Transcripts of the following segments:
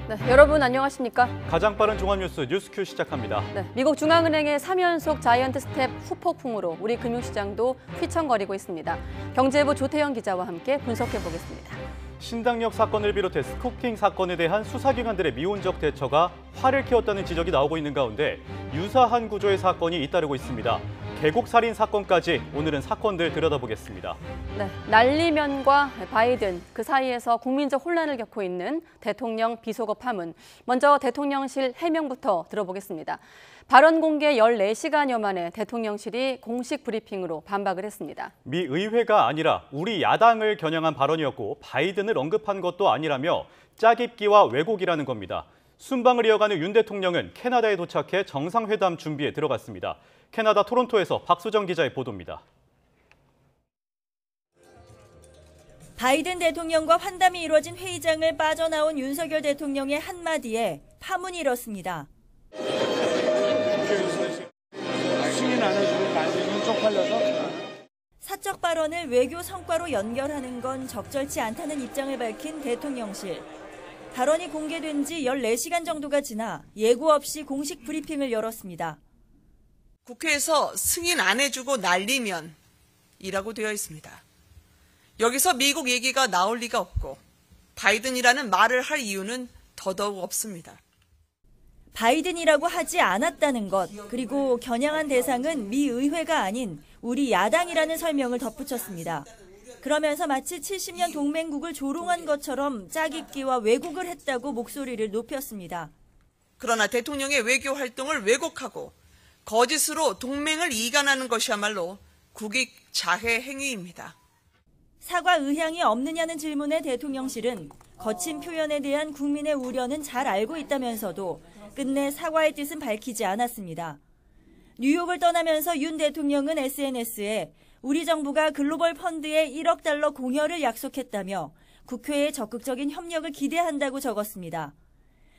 네, 여러분 안녕하십니까? 가장 빠른 종합뉴스 뉴스큐 시작합니다. 네, 미국 중앙은행의 3연속 자이언트 스텝 후폭풍으로 우리 금융시장도 휘청거리고 있습니다. 경제부 조태영 기자와 함께 분석해 보겠습니다. 신당역 사건을 비롯해 스토킹 사건에 대한 수사기관들의 미온적 대처가 화를 키웠다는 지적이 나오고 있는 가운데 유사한 구조의 사건이 잇따르고 있습니다. 계곡살인 사건까지 오늘은 사건들 들여다보겠습니다. 네, 날리면과 바이든 그 사이에서 국민적 혼란을 겪고 있는 대통령 비속어 파문. 먼저 대통령실 해명부터 들어보겠습니다. 발언 공개 14시간여 만에 대통령실이 공식 브리핑으로 반박을 했습니다. 미 의회가 아니라 우리 야당을 겨냥한 발언이었고 바이든을 언급한 것도 아니라며 짜깁기와 왜곡이라는 겁니다. 순방을 이어가는 윤 대통령은 캐나다에 도착해 정상회담 준비에 들어갔습니다. 캐나다 토론토에서 박수정 기자의 보도입니다. 바이든 대통령과 환담이 이루어진 회의장을 빠져나온 윤석열 대통령의 한마디에 파문이 일었습니다. 승인 안 해주고 만들면 쪽팔려서. 사적 발언을 외교 성과로 연결하는 건 적절치 않다는 입장을 밝힌 대통령실. 발언이 공개된 지 14시간 정도가 지나 예고 없이 공식 브리핑을 열었습니다. 국회에서 승인 안 해주고 날리면 이라고 되어 있습니다. 여기서 미국 얘기가 나올 리가 없고 바이든이라는 말을 할 이유는 더더욱 없습니다. 바이든이라고 하지 않았다는 것, 그리고 겨냥한 대상은 미 의회가 아닌 우리 야당이라는 설명을 덧붙였습니다. 그러면서 마치 70년 동맹국을 조롱한 것처럼 짜깁기와 왜곡을 했다고 목소리를 높였습니다. 그러나 대통령의 외교 활동을 왜곡하고 거짓으로 동맹을 이간하는 것이야말로 국익 자해 행위입니다. 사과 의향이 없느냐는 질문에 대통령실은 거친 표현에 대한 국민의 우려는 잘 알고 있다면서도 끝내 사과의 뜻은 밝히지 않았습니다. 뉴욕을 떠나면서 윤 대통령은 SNS에 우리 정부가 글로벌 펀드에 1억 달러 공여를 약속했다며 국회의 적극적인 협력을 기대한다고 적었습니다.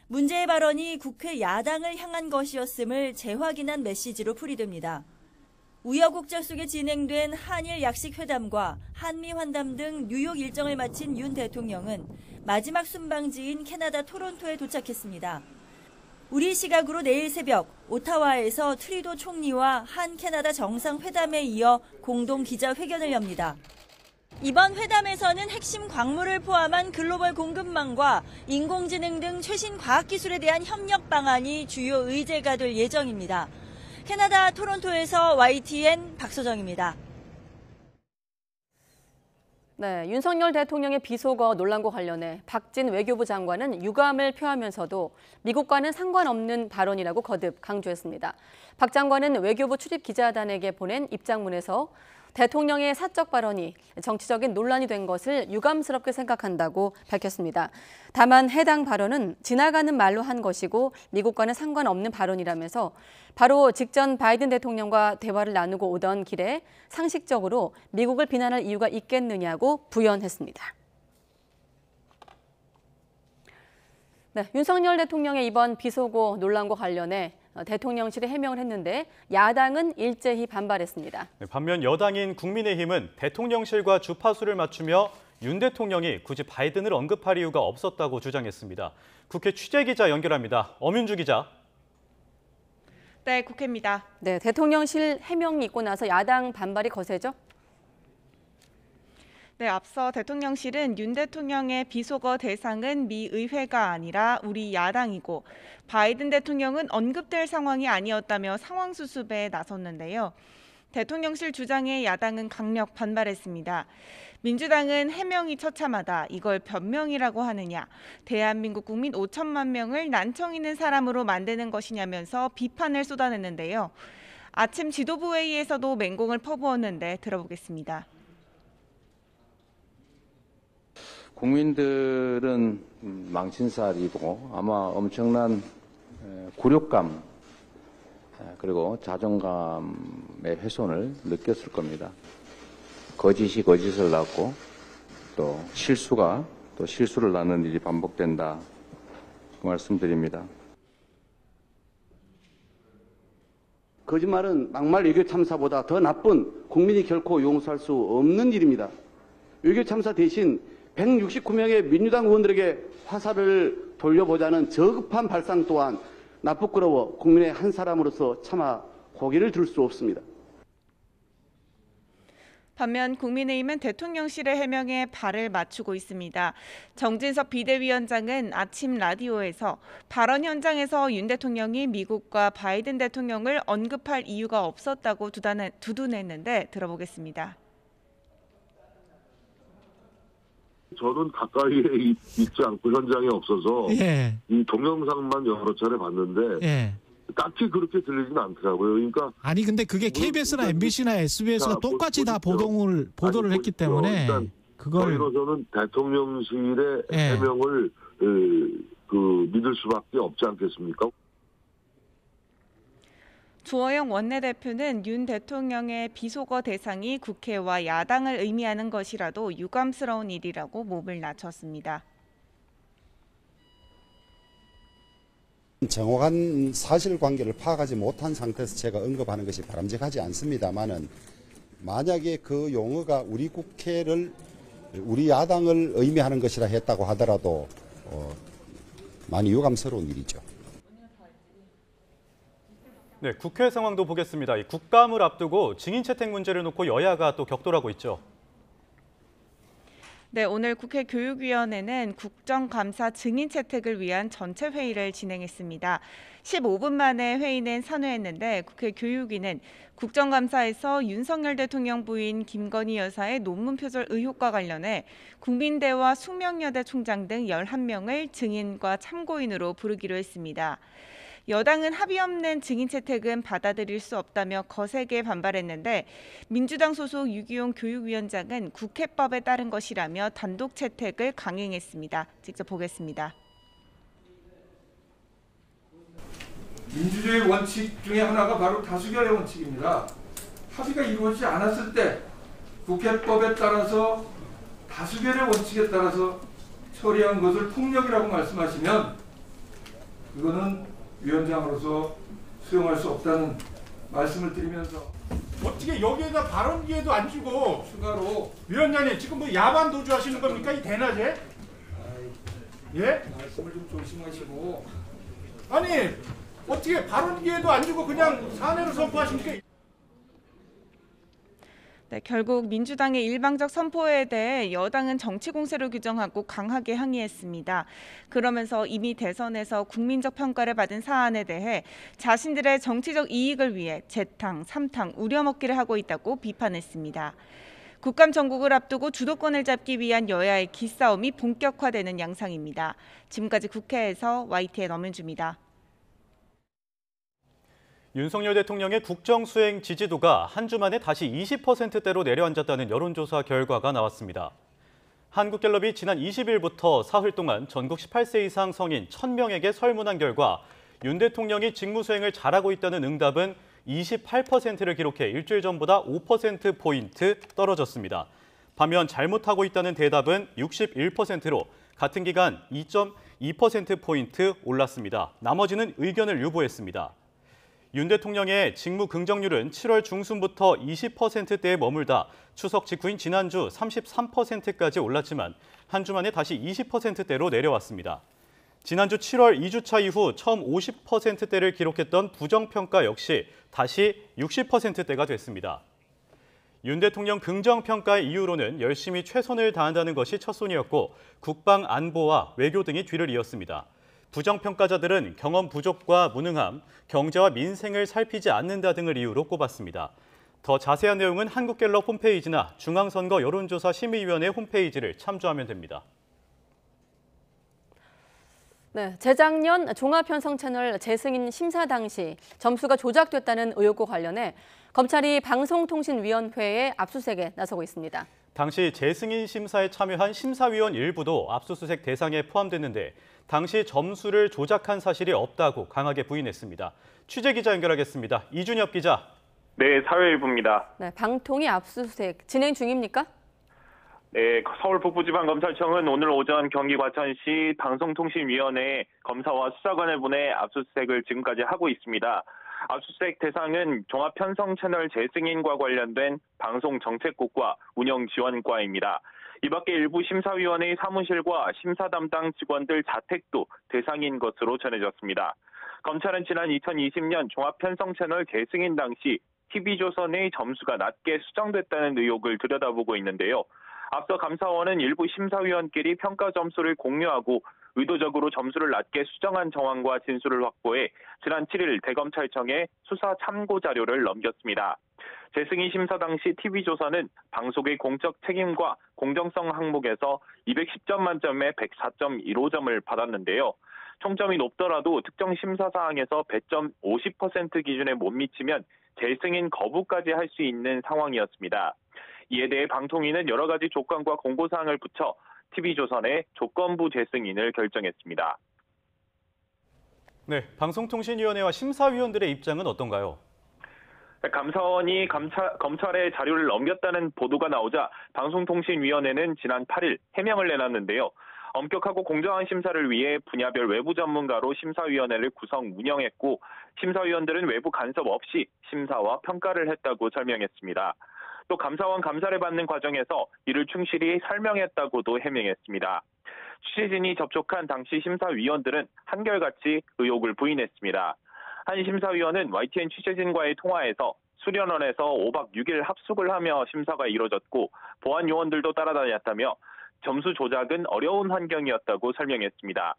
문제의 발언이 국회 야당을 향한 것이었음을 재확인한 메시지로 풀이됩니다. 우여곡절 속에 진행된 한일 약식회담과 한미환담 등 뉴욕 일정을 마친 윤 대통령은 마지막 순방지인 캐나다 토론토에 도착했습니다. 우리 시각으로 내일 새벽 오타와에서 트리도 총리와 한 캐나다 정상회담에 이어 공동 기자회견을 엽니다. 이번 회담에서는 핵심 광물을 포함한 글로벌 공급망과 인공지능 등 최신 과학기술에 대한 협력 방안이 주요 의제가 될 예정입니다. 캐나다 토론토에서 YTN 박소정입니다. 네, 윤석열 대통령의 비속어 논란과 관련해 박진 외교부 장관은 유감을 표하면서도 미국과는 상관없는 발언이라고 거듭 강조했습니다. 박 장관은 외교부 출입 기자단에게 보낸 입장문에서 대통령의 사적 발언이 정치적인 논란이 된 것을 유감스럽게 생각한다고 밝혔습니다. 다만 해당 발언은 지나가는 말로 한 것이고 미국과는 상관없는 발언이라면서 바로 직전 바이든 대통령과 대화를 나누고 오던 길에 상식적으로 미국을 비난할 이유가 있겠느냐고 부연했습니다. 네, 윤석열 대통령의 이번 비속어 논란과 관련해 대통령실이 해명을 했는데 야당은 일제히 반발했습니다. 반면 여당인 국민의힘은 대통령실과 주파수를 맞추며 윤 대통령이 굳이 바이든을 언급할 이유가 없었다고 주장했습니다. 국회 취재기자 연결합니다. 엄윤주 기자. 네, 국회입니다. 네, 대통령실 해명이 있고 나서 야당 반발이 거세죠? 네, 앞서 대통령실은 윤 대통령의 비속어 대상은 미 의회가 아니라 우리 야당이고 바이든 대통령은 언급될 상황이 아니었다며 상황 수습에 나섰는데요. 대통령실 주장에 야당은 강력 반발했습니다. 민주당은 해명이 처참하다, 이걸 변명이라고 하느냐, 대한민국 국민 5천만 명을 난청 있는 사람으로 만드는 것이냐면서 비판을 쏟아냈는데요. 아침 지도부 회의에서도 맹공을 퍼부었는데 들어보겠습니다. 국민들은 망신살이고 아마 엄청난 굴욕감 그리고 자존감의 훼손을 느꼈을 겁니다. 거짓이 거짓을 낳고 또 실수가 또 실수를 낳는 일이 반복된다. 그 말씀드립니다. 거짓말은 막말 외교 참사보다 더 나쁜 국민이 결코 용서할 수 없는 일입니다. 외교 참사 대신 169명의 민주당 의원들에게 화살을 돌려보자는 저급한 발상 또한 나쁘끄러워 국민의 한 사람으로서 차마 고개를 들 수 없습니다. 반면 국민의힘은 대통령실의 해명에 발을 맞추고 있습니다. 정진석 비대위원장은 아침 라디오에서 발언 현장에서 윤 대통령이 미국과 바이든 대통령을 언급할 이유가 없었다고 두둔했는데 들어보겠습니다. 저는 가까이에 있지 않고 현장에 없어서 예. 이 동영상만 여러 차례 봤는데 예. 딱히 그렇게 들리진 않더라고요. 그러니까 아니 근데 그게 KBS나 MBC나 SBS가 똑같이 다 보도를 했기 때문에 그걸 저희로서는 대통령실의 예. 해명을 믿을 수밖에 없지 않겠습니까? 주호영 원내대표는 윤 대통령의 비속어 대상이 국회와 야당을 의미하는 것이라도 유감스러운 일이라고 몸을 낮췄습니다. 정확한 사실관계를 파악하지 못한 상태에서 제가 언급하는 것이 바람직하지 않습니다만은 만약에 그 용어가 우리 국회를 우리 야당을 의미하는 것이라 했다고 하더라도 많이 유감스러운 일이죠. 네, 국회 상황도 보겠습니다. 이 국감을 앞두고 증인 채택 문제를 놓고 여야가 또 격돌하고 있죠. 네, 오늘 국회 교육위원회는 국정감사 증인 채택을 위한 전체 회의를 진행했습니다. 15분 만에 회의는 산회했는데 국회 교육위는 국정감사에서 윤석열 대통령 부인 김건희 여사의 논문 표절 의혹과 관련해 국민대와 숙명여대 총장 등 11명을 증인과 참고인으로 부르기로 했습니다. 여당은 합의 없는 증인 채택은 받아들일 수 없다며 거세게 반발했는데 민주당 소속 유기용 교육위원장은 국회법에 따른 것이라며 단독 채택을 강행했습니다. 직접 보겠습니다. 민주주의 원칙 중에 하나가 바로 다수결의 원칙입니다. 합의가 이루어지지 않았을 때 국회법에 따라서 다수결의 원칙에 따라서 처리한 것을 폭력이라고 말씀하시면 그거는 위원장으로서 수용할 수 없다는 말씀을 드리면서 어떻게 여기에다 발언 기회도 안 주고 추가로 위원장님 지금 뭐 야반 도주하시는 겁니까 이 대낮에? 예? 말씀을 좀 조심하시고 아니 어떻게 발언 기회도 안 주고 그냥 사내로 선포하십니까? 네, 결국 민주당의 일방적 선포에 대해 여당은 정치 공세로 규정하고 강하게 항의했습니다. 그러면서 이미 대선에서 국민적 평가를 받은 사안에 대해 자신들의 정치적 이익을 위해 재탕, 삼탕, 우려먹기를 하고 있다고 비판했습니다. 국감 전국을 앞두고 주도권을 잡기 위한 여야의 기싸움이 본격화되는 양상입니다. 지금까지 국회에서 YTN 엄은주입니다. 윤석열 대통령의 국정수행 지지도가 한 주 만에 다시 20%대로 내려앉았다는 여론조사 결과가 나왔습니다. 한국갤럽이 지난 20일부터 사흘 동안 전국 18세 이상 성인 1,000명에게 설문한 결과 윤 대통령이 직무수행을 잘하고 있다는 응답은 28%를 기록해 일주일 전보다 5%포인트 떨어졌습니다. 반면 잘못하고 있다는 대답은 61%로 같은 기간 2.2%포인트 올랐습니다. 나머지는 의견을 유보했습니다. 윤 대통령의 직무 긍정률은 7월 중순부터 20%대에 머물다 추석 직후인 지난주 33%까지 올랐지만 한 주 만에 다시 20%대로 내려왔습니다. 지난주 7월 2주차 이후 처음 50%대를 기록했던 부정평가 역시 다시 60%대가 됐습니다. 윤 대통령 긍정평가의 이유로는 열심히 최선을 다한다는 것이 첫손이었고 국방 안보와 외교 등이 뒤를 이었습니다. 부정평가자들은 경험 부족과 무능함, 경제와 민생을 살피지 않는다 등을 이유로 꼽았습니다. 더 자세한 내용은 한국갤럽 홈페이지나 중앙선거 여론조사 심의위원회 홈페이지를 참조하면 됩니다. 네, 재작년 종합편성 채널 재승인 심사 당시 점수가 조작됐다는 의혹과 관련해 검찰이 방송통신위원회에 압수수색에 나서고 있습니다. 당시 재승인 심사에 참여한 심사위원 일부도 압수수색 대상에 포함됐는데 당시 점수를 조작한 사실이 없다고 강하게 부인했습니다. 취재기자 연결하겠습니다. 이준엽 기자. 네, 사회일보입니다. 네, 방통위 압수수색 진행 중입니까? 네, 서울 북부지방검찰청은 오늘 오전 경기 과천시 방송통신위원회에 검사와 수사관을 보내 압수수색을 지금까지 하고 있습니다. 압수수색 대상은 종합편성 채널 재승인과 관련된 방송정책국과 운영지원과입니다. 이 밖에 일부 심사위원회의 사무실과 심사 담당 직원들 자택도 대상인 것으로 전해졌습니다. 검찰은 지난 2020년 종합편성채널 재승인 당시 TV조선의 점수가 낮게 수정됐다는 의혹을 들여다보고 있는데요. 앞서 감사원은 일부 심사위원끼리 평가 점수를 공유하고 의도적으로 점수를 낮게 수정한 정황과 진술을 확보해 지난 7일 대검찰청에 수사 참고 자료를 넘겼습니다. 재승인 심사 당시 TV조선은 방송의 공적 책임과 공정성 항목에서 210점 만점에 104.15점을 받았는데요. 총점이 높더라도 특정 심사 사항에서 배점 50% 기준에 못 미치면 재승인 거부까지 할 수 있는 상황이었습니다. 이에 대해 방통위는 여러 가지 조건과 공고사항을 붙여 TV조선의 조건부 재승인을 결정했습니다. 네, 방송통신위원회와 심사위원들의 입장은 어떤가요? 감사원이 검찰에 자료를 넘겼다는 보도가 나오자 방송통신위원회는 지난 8일 해명을 내놨는데요. 엄격하고 공정한 심사를 위해 분야별 외부 전문가로 심사위원회를 구성 운영했고 심사위원들은 외부 간섭 없이 심사와 평가를 했다고 설명했습니다. 또 감사원 감사를 받는 과정에서 이를 충실히 설명했다고도 해명했습니다. 취재진이 접촉한 당시 심사위원들은 한결같이 의혹을 부인했습니다. 한 심사위원은 YTN 취재진과의 통화에서 수련원에서 5박 6일 합숙을 하며 심사가 이뤄졌고 보안 요원들도 따라다녔다며 점수 조작은 어려운 환경이었다고 설명했습니다.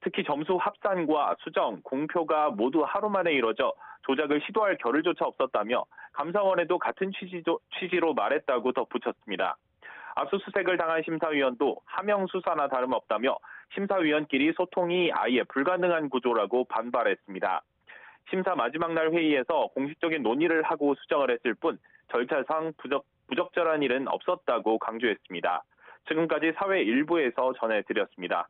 특히 점수 합산과 수정, 공표가 모두 하루 만에 이뤄져 조작을 시도할 겨를조차 없었다며 감사원에도 같은 취지로 말했다고 덧붙였습니다. 압수수색을 당한 심사위원도 하명 수사나 다름없다며 심사위원끼리 소통이 아예 불가능한 구조라고 반발했습니다. 심사 마지막 날 회의에서 공식적인 논의를 하고 수정을 했을 뿐 절차상 부적절한 일은 없었다고 강조했습니다. 지금까지 사회 일부에서 전해드렸습니다.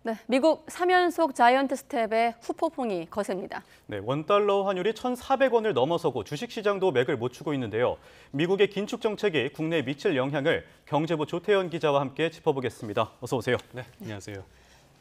네, 미국 3연속 자이언트 스텝의 후폭풍이 거셉니다. 네, 원달러 환율이 1,400원을 넘어서고 주식시장도 맥을 못 추고 있는데요. 미국의 긴축 정책이 국내에 미칠 영향을 경제부 조태현 기자와 함께 짚어보겠습니다. 어서 오세요. 네, 안녕하세요.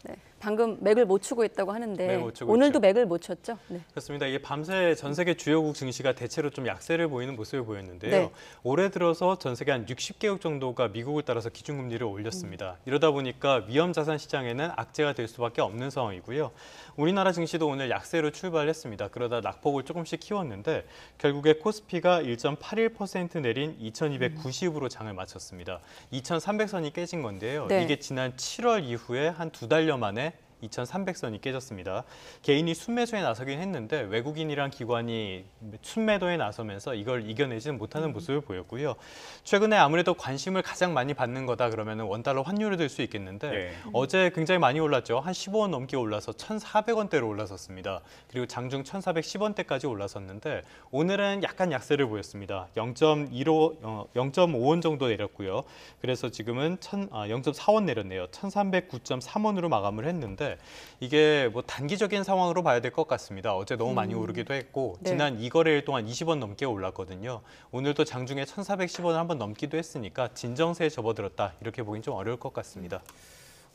네, 방금 맥을 못 추고 있다고 하는데 네, 못 추고 오늘도 있죠. 맥을 못 쳤죠? 네. 그렇습니다. 이게 밤새 전 세계 주요국 증시가 대체로 좀 약세를 보이는 모습을 보였는데요. 네. 올해 들어서 전 세계 한 60개국 정도가 미국을 따라서 기준금리를 올렸습니다. 이러다 보니까 위험자산 시장에는 악재가 될 수밖에 없는 상황이고요. 우리나라 증시도 오늘 약세로 출발했습니다. 그러다 낙폭을 조금씩 키웠는데 결국에 코스피가 1.81% 내린 2290으로 장을 마쳤습니다. 2300선이 깨진 건데요. 네. 이게 지난 7월 이후에 한 2달여 만에 2300선이 깨졌습니다. 개인이 순매수에 나서긴 했는데 외국인이랑 기관이 순매도에 나서면서 이걸 이겨내지는 못하는 모습을 보였고요. 최근에 아무래도 관심을 가장 많이 받는 거다 그러면 원달러 환율이 될 수 있겠는데 네. 어제 굉장히 많이 올랐죠. 한 15원 넘게 올라서 1,400원대로 올라섰습니다. 그리고 장중 1,410원대까지 올라섰는데 오늘은 약간 약세를 보였습니다. 0.5원 정도 내렸고요. 그래서 지금은 0.4원 내렸네요. 1,309.3원으로 마감을 했는데 이게 뭐 단기적인 상황으로 봐야 될 것 같습니다. 어제 너무 많이 오르기도 했고 네. 지난 2거래일 동안 20원 넘게 올랐거든요. 오늘도 장중에 1,410원을 한번 넘기도 했으니까 진정세에 접어들었다. 이렇게 보긴 좀 어려울 것 같습니다.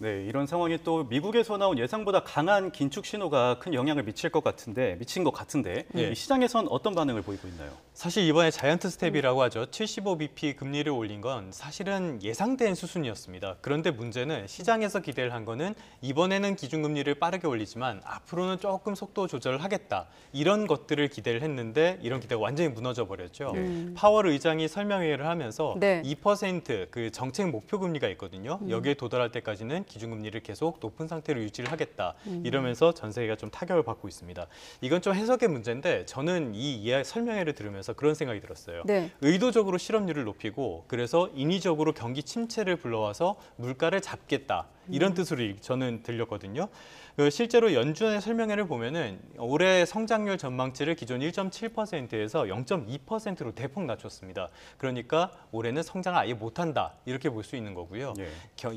네, 이런 상황이 또 미국에서 나온 예상보다 강한 긴축 신호가 큰 영향을 미친 것 같은데 네. 이 시장에선 어떤 반응을 보이고 있나요? 사실 이번에 자이언트 스텝이라고 하죠. 75bp 금리를 올린 건 사실은 예상된 수준이었습니다. 그런데 문제는 시장에서 기대를 한 거는 이번에는 기준금리를 빠르게 올리지만 앞으로는 조금 속도 조절을 하겠다. 이런 것들을 기대를 했는데 이런 기대가 완전히 무너져 버렸죠. 파월 의장이 설명회를 하면서 네. 2% 그 정책 목표 금리가 있거든요. 여기에 도달할 때까지는 기준금리를 계속 높은 상태로 유지를 하겠다. 이러면서 전 세계가 좀 타격을 받고 있습니다. 이건 좀 해석의 문제인데 저는 이 설명회를 들으면서 그런 생각이 들었어요. 네. 의도적으로 실업률을 높이고 그래서 인위적으로 경기 침체를 불러와서 물가를 잡겠다. 이런 뜻으로 저는 들렸거든요. 실제로 연준의 설명회를 보면은 올해 성장률 전망치를 기존 1.7%에서 0.2%로 대폭 낮췄습니다. 그러니까 올해는 성장을 아예 못한다 이렇게 볼 수 있는 거고요. 예.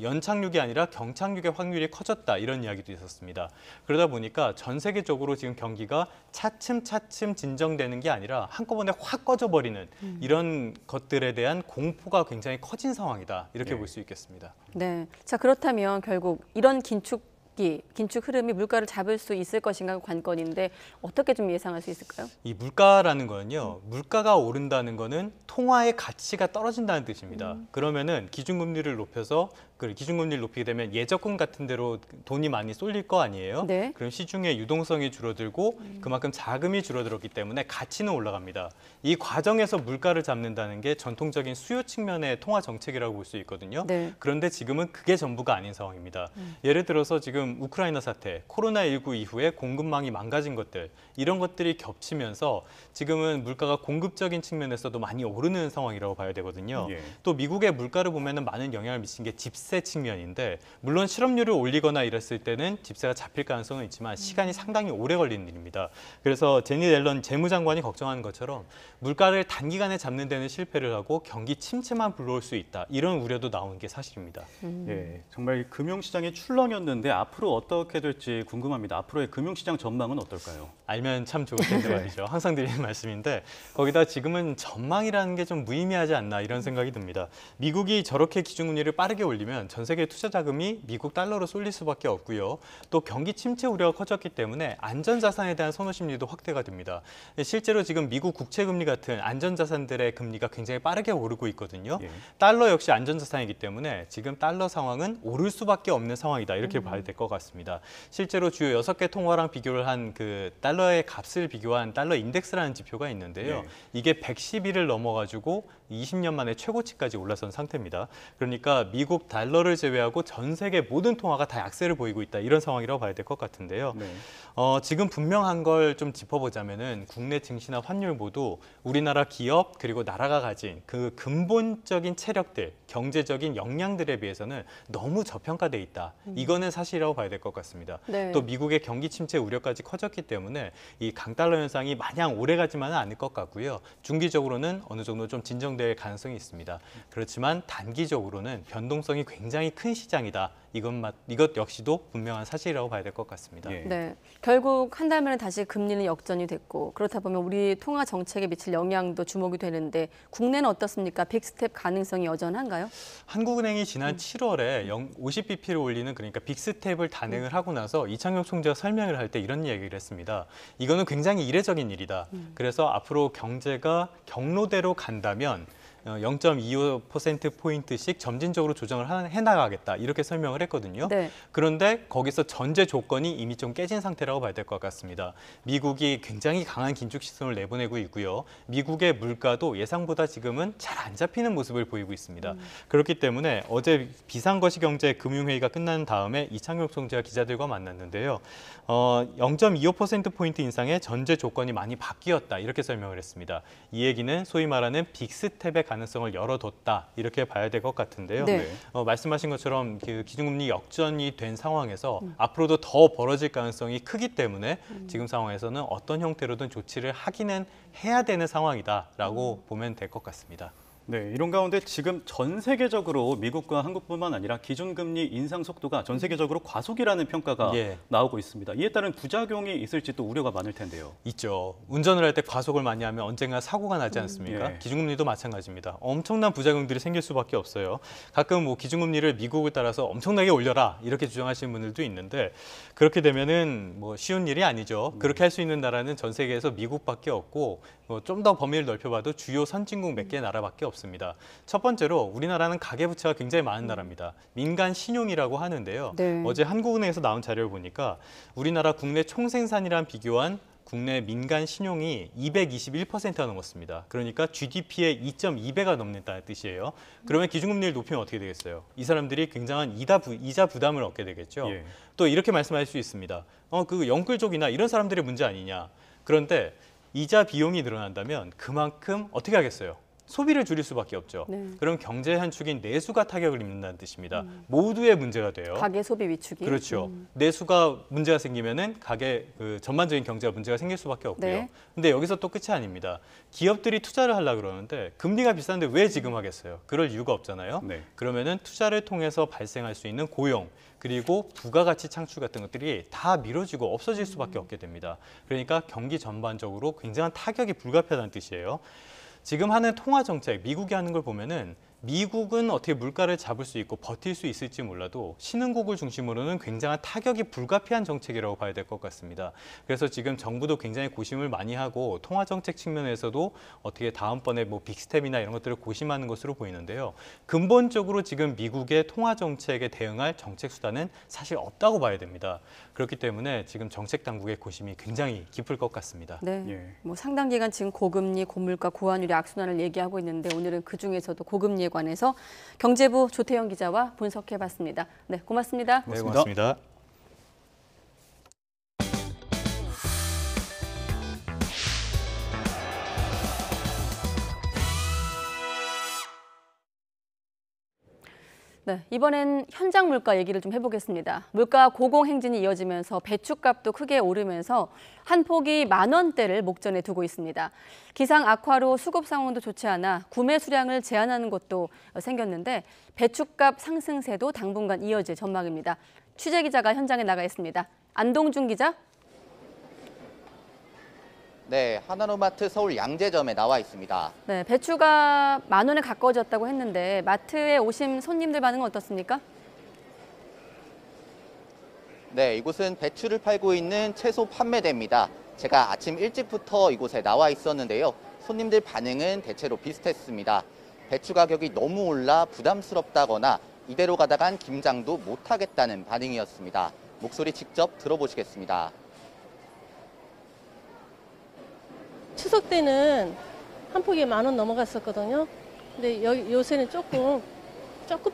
연착륙이 아니라 경착륙의 확률이 커졌다 이런 이야기도 있었습니다. 그러다 보니까 전 세계적으로 지금 경기가 차츰차츰 진정되는 게 아니라 한꺼번에 확 꺼져버리는 이런 것들에 대한 공포가 굉장히 커진 상황이다 이렇게 예. 볼 수 있겠습니다. 네. 자, 그렇다면 결국 이런 긴축 잡기, 긴축 흐름이 물가를 잡을 수 있을 것인가 관건인데 어떻게 좀 예상할 수 있을까요? 이 물가라는 거는요. 물가가 오른다는 거는 통화의 가치가 떨어진다는 뜻입니다. 그러면은 기준금리를 높여서 기준금리를 높이게 되면 예적금 같은 데로 돈이 많이 쏠릴 거 아니에요? 네. 그럼 시중의 유동성이 줄어들고 그만큼 자금이 줄어들었기 때문에 가치는 올라갑니다. 이 과정에서 물가를 잡는다는 게 전통적인 수요 측면의 통화 정책이라고 볼 수 있거든요. 네. 그런데 지금은 그게 전부가 아닌 상황입니다. 예를 들어서 지금 우크라이나 사태, 코로나19 이후에 공급망이 망가진 것들, 이런 것들이 겹치면서 지금은 물가가 공급적인 측면에서도 많이 오르는 상황이라고 봐야 되거든요. 예. 또 미국의 물가를 보면은 많은 영향을 미친 게 집세 측면인데, 물론 실업률을 올리거나 이랬을 때는 집세가 잡힐 가능성은 있지만 시간이 상당히 오래 걸리는 일입니다. 그래서 제니 옐런 재무장관이 걱정하는 것처럼 물가를 단기간에 잡는 데는 실패를 하고 경기 침체만 불러올 수 있다. 이런 우려도 나오는 게 사실입니다. 예, 정말 금융시장의 출렁이었는데 앞으로 어떻게 될지 궁금합니다. 앞으로의 금융시장 전망은 어떨까요? 알면 참 좋을 텐데 말이죠. 항상 드리는 말씀인데 거기다 지금은 전망이라는 게 좀 무의미하지 않나 이런 생각이 듭니다. 미국이 저렇게 기준금리를 빠르게 올리면 전 세계 투자 자금이 미국 달러로 쏠릴 수밖에 없고요. 또 경기 침체 우려가 커졌기 때문에 안전자산에 대한 선호 심리도 확대가 됩니다. 실제로 지금 미국 국채금리 같은 안전자산들의 금리가 굉장히 빠르게 오르고 있거든요. 예. 달러 역시 안전자산이기 때문에 지금 달러 상황은 오를 수밖에 없는 상황이다. 이렇게 봐야 될 것 같습니다. 실제로 주요 6개 통화랑 비교를 한 그 달러의 값을 비교한 달러 인덱스라는 지표가 있는데요. 예. 이게 111을 넘어가지고 20년 만에 최고치까지 올라선 상태입니다. 그러니까 미국 달러를 제외하고 전 세계 모든 통화가 다 약세를 보이고 있다. 이런 상황이라고 봐야 될 것 같은데요. 네. 지금 분명한 걸 좀 짚어보자면은 국내 증시나 환율 모두 우리나라 기업 그리고 나라가 가진 그 근본적인 체력들, 경제적인 역량들에 비해서는 너무 저평가돼 있다. 이거는 사실이라고 봐야 될 것 같습니다. 네. 또 미국의 경기 침체 우려까지 커졌기 때문에 이 강달러 현상이 마냥 오래 가지만은 않을 것 같고요. 중기적으로는 어느 정도 좀 진정될 가능성이 있습니다. 그렇지만 단기적으로는 변동성이 굉장히 큰 시장이다. 이것 역시도 분명한 사실이라고 봐야 될 것 같습니다. 예. 네, 결국 한 달 만에 다시 금리는 역전이 됐고 그렇다 보면 우리 통화 정책에 미칠 영향도 주목이 되는데 국내는 어떻습니까? 빅스텝 가능성이 여전한가요? 한국은행이 지난 7월에 50bp를 올리는 그러니까 빅스텝을 단행을 하고 나서 이창용 총재가 설명을 할 때 이런 얘기를 했습니다. 이거는 굉장히 이례적인 일이다. 그래서 앞으로 경제가 경로대로 간다면 0.25%포인트씩 점진적으로 조정을 해나가겠다 이렇게 설명을 했거든요. 네. 그런데 거기서 전제 조건이 이미 좀 깨진 상태라고 봐야 될 것 같습니다. 미국이 굉장히 강한 긴축 시선을 내보내고 있고요. 미국의 물가도 예상보다 지금은 잘 안 잡히는 모습을 보이고 있습니다. 그렇기 때문에 어제 비상거시경제 금융회의가 끝난 다음에 이창용 총재가 기자들과 만났는데요. 0.25%포인트 인상의 전제 조건이 많이 바뀌었다 이렇게 설명을 했습니다. 이 얘기는 소위 말하는 빅스텝의 가능성을 열어뒀다 이렇게 봐야 될 것 같은데요. 네. 말씀하신 것처럼 그 기준금리 역전이 된 상황에서 앞으로도 더 벌어질 가능성이 크기 때문에 지금 상황에서는 어떤 형태로든 조치를 하기는 해야 되는 상황이다라고 보면 될 것 같습니다. 네, 이런 가운데 지금 전 세계적으로 미국과 한국뿐만 아니라 기준금리 인상 속도가 전 세계적으로 과속이라는 평가가 예. 나오고 있습니다. 이에 따른 부작용이 있을지 또 우려가 많을 텐데요. 있죠. 운전을 할 때 과속을 많이 하면 언젠가 사고가 나지 않습니까? 예. 기준금리도 마찬가지입니다. 엄청난 부작용들이 생길 수밖에 없어요. 가끔 뭐 기준금리를 미국을 따라서 엄청나게 올려라 이렇게 주장하시는 분들도 있는데 그렇게 되면은 뭐 쉬운 일이 아니죠. 그렇게 할 수 있는 나라는 전 세계에서 미국밖에 없고 좀 더 범위를 넓혀봐도 주요 선진국 몇 개의 나라밖에 없습니다. 첫 번째로 우리나라는 가계부채가 굉장히 많은 나라입니다. 민간 신용이라고 하는데요. 네. 어제 한국은행에서 나온 자료를 보니까 우리나라 국내 총생산이랑 비교한 국내 민간 신용이 221%가 넘었습니다. 그러니까 GDP의 2.2배가 넘는다는 뜻이에요. 그러면 기준금리를 높이면 어떻게 되겠어요? 이 사람들이 굉장한 이자 부담을 얻게 되겠죠. 예. 또 이렇게 말씀할 수 있습니다. 그 영끌족이나 이런 사람들의 문제 아니냐. 그런데 이자 비용이 늘어난다면 그만큼 어떻게 하겠어요? 소비를 줄일 수밖에 없죠. 네. 그럼 경제 한 축인 내수가 타격을 입는다는 뜻입니다. 모두의 문제가 돼요. 가계 소비 위축이. 그렇죠. 내수가 문제가 생기면은 가계 전반적인 경제가 문제가 생길 수밖에 없고요. 네. 근데 여기서 또 끝이 아닙니다. 기업들이 투자를 하려고 그러는데 금리가 비싼데 왜 지금 하겠어요? 그럴 이유가 없잖아요. 네. 그러면은 투자를 통해서 발생할 수 있는 고용 그리고 부가가치 창출 같은 것들이 다 미뤄지고 없어질 수밖에 없게 됩니다. 그러니까 경기 전반적으로 굉장한 타격이 불가피하다는 뜻이에요. 지금 하는 통화 정책, 미국이 하는 걸 보면은 미국은 어떻게 물가를 잡을 수 있고 버틸 수 있을지 몰라도 신흥국을 중심으로는 굉장한 타격이 불가피한 정책이라고 봐야 될 것 같습니다. 그래서 지금 정부도 굉장히 고심을 많이 하고 통화정책 측면에서도 어떻게 다음번에 뭐 빅스텝이나 이런 것들을 고심하는 것으로 보이는데요. 근본적으로 지금 미국의 통화정책에 대응할 정책 수단은 사실 없다고 봐야 됩니다. 그렇기 때문에 지금 정책 당국의 고심이 굉장히 깊을 것 같습니다. 네, 예. 뭐 상당 기간 지금 고금리, 고물가, 고환율의 악순환을 얘기하고 있는데 오늘은 그중에서도 고금리에 관해서 경제부 조태영 기자와 분석해봤습니다. 네, 고맙습니다. 네, 고맙습니다. 네, 이번엔 현장 물가 얘기를 좀 해보겠습니다. 물가 고공행진이 이어지면서 배춧값도 크게 오르면서 한 포기 10,000원대를 목전에 두고 있습니다. 기상 악화로 수급 상황도 좋지 않아 구매 수량을 제한하는 것도 생겼는데 배춧값 상승세도 당분간 이어질 전망입니다. 취재 기자가 현장에 나가 있습니다. 안동준 기자. 네, 하나로마트 서울 양재점에 나와 있습니다. 네, 배추가 10,000원에 가까워졌다고 했는데 마트에 오신 손님들 반응은 어떻습니까? 네, 이곳은 배추를 팔고 있는 채소 판매대입니다. 제가 아침 일찍부터 이곳에 나와 있었는데요. 손님들 반응은 대체로 비슷했습니다. 배추 가격이 너무 올라 부담스럽다거나 이대로 가다간 김장도 못하겠다는 반응이었습니다. 목소리 직접 들어보시겠습니다. 추석 때는 한 포기에 10,000원 넘어갔었거든요. 근데 요새는 조금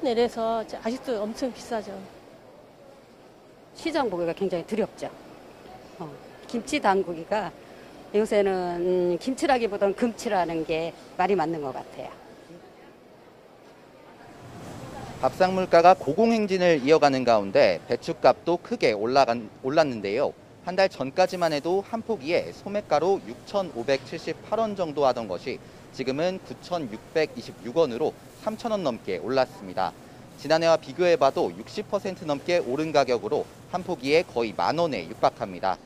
내려서 아직도 엄청 비싸죠. 시장 보기가 굉장히 두렵죠. 김치 담그기가 요새는 김치라기보다는 금치라는 게 말이 맞는 것 같아요. 밥상 물가가 고공행진을 이어가는 가운데 배춧값도 크게 올랐는데요. 한 달 전까지만 해도 한 포기에 소매가로 6,578원 정도 하던 것이 지금은 9,626원으로 3,000원 넘게 올랐습니다. 지난해와 비교해봐도 60% 넘게 오른 가격으로 한 포기에 거의 10,000원에 육박합니다.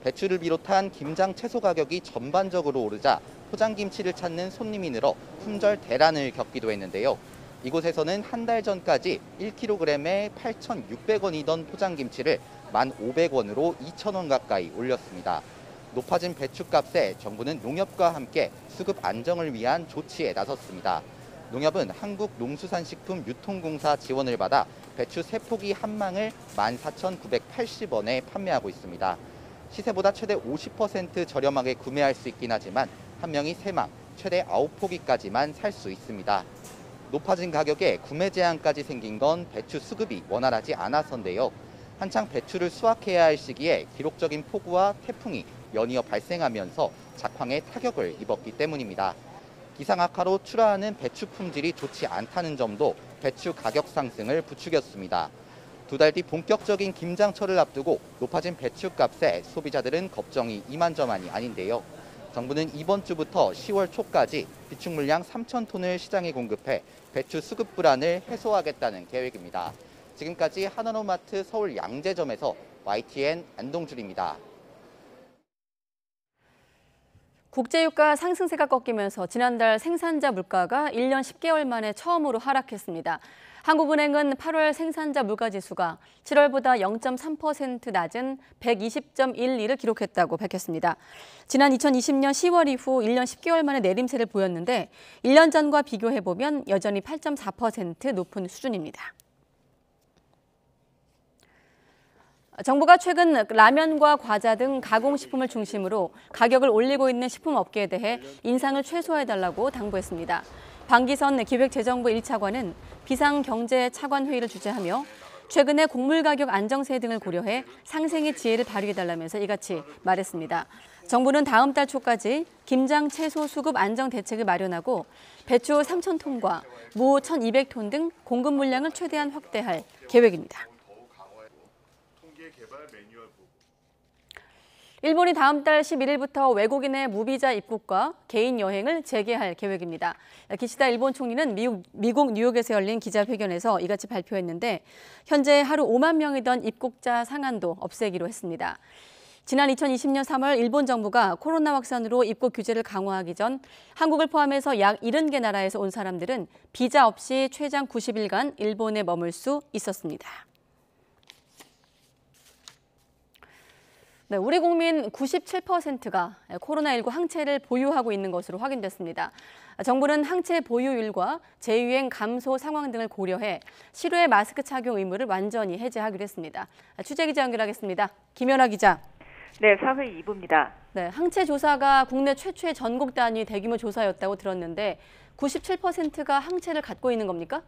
배추를 비롯한 김장 채소 가격이 전반적으로 오르자 포장김치를 찾는 손님이 늘어 품절 대란을 겪기도 했는데요. 이곳에서는 한 달 전까지 1kg에 8,600원이던 포장김치를 1,500원으로 2,000원 가까이 올렸습니다. 높아진 배추값에 정부는 농협과 함께 수급 안정을 위한 조치에 나섰습니다. 농협은 한국농수산식품유통공사 지원을 받아 배추 3포기 한 망을 14,980원에 판매하고 있습니다. 시세보다 최대 50% 저렴하게 구매할 수 있긴 하지만 한 명이 3망, 최대 9포기까지만 살 수 있습니다. 높아진 가격에 구매 제한까지 생긴 건 배추 수급이 원활하지 않아서인데요. 한창 배추를 수확해야 할 시기에 기록적인 폭우와 태풍이 연이어 발생하면서 작황에 타격을 입었기 때문입니다. 기상 악화로 출하하는 배추 품질이 좋지 않다는 점도 배추 가격 상승을 부추겼습니다. 2달 뒤 본격적인 김장철을 앞두고 높아진 배추값에 소비자들은 걱정이 이만저만이 아닌데요. 정부는 이번 주부터 10월 초까지 비축 물량 3,000톤을 시장에 공급해 배추 수급 불안을 해소하겠다는 계획입니다. 지금까지 하나로마트 서울 양재점에서 YTN 안동준입니다. 국제유가 상승세가 꺾이면서 지난달 생산자 물가가 1년 10개월 만에 처음으로 하락했습니다. 한국은행은 8월 생산자 물가지수가 7월보다 0.3% 낮은 120.12를 기록했다고 밝혔습니다. 지난 2020년 10월 이후 1년 10개월 만에 내림세를 보였는데 1년 전과 비교해보면 여전히 8.4% 높은 수준입니다. 정부가 최근 라면과 과자 등 가공식품을 중심으로 가격을 올리고 있는 식품업계에 대해 인상을 최소화해달라고 당부했습니다. 방기선 기획재정부 1차관은 비상경제차관회의를 주재하며 최근의 곡물 가격 안정세 등을 고려해 상생의 지혜를 발휘해달라면서 이같이 말했습니다. 정부는 다음 달 초까지 김장 채소 수급 안정 대책을 마련하고 배추 3,000톤과 무 1,200톤 등 공급 물량을 최대한 확대할 계획입니다. 일본이 다음 달 11일부터 외국인의 무비자 입국과 개인 여행을 재개할 계획입니다. 기시다 일본 총리는 미국 뉴욕에서 열린 기자회견에서 이같이 발표했는데 현재 하루 5만 명이던 입국자 상한도 없애기로 했습니다. 지난 2020년 3월 일본 정부가 코로나 확산으로 입국 규제를 강화하기 전 한국을 포함해서 약 70개 나라에서 온 사람들은 비자 없이 최장 90일간 일본에 머물 수 있었습니다. 네, 우리 국민 97%가 코로나19 항체를 보유하고 있는 것으로 확인됐습니다. 정부는 항체 보유율과 재유행 감소 상황 등을 고려해 실외 마스크 착용 의무를 완전히 해제하기로 했습니다. 취재기자 연결하겠습니다. 김연아 기자. 네, 사회 2부입니다. 네, 항체 조사가 국내 최초의 전국 단위 대규모 조사였다고 들었는데 97%가 항체를 갖고 있는 겁니까?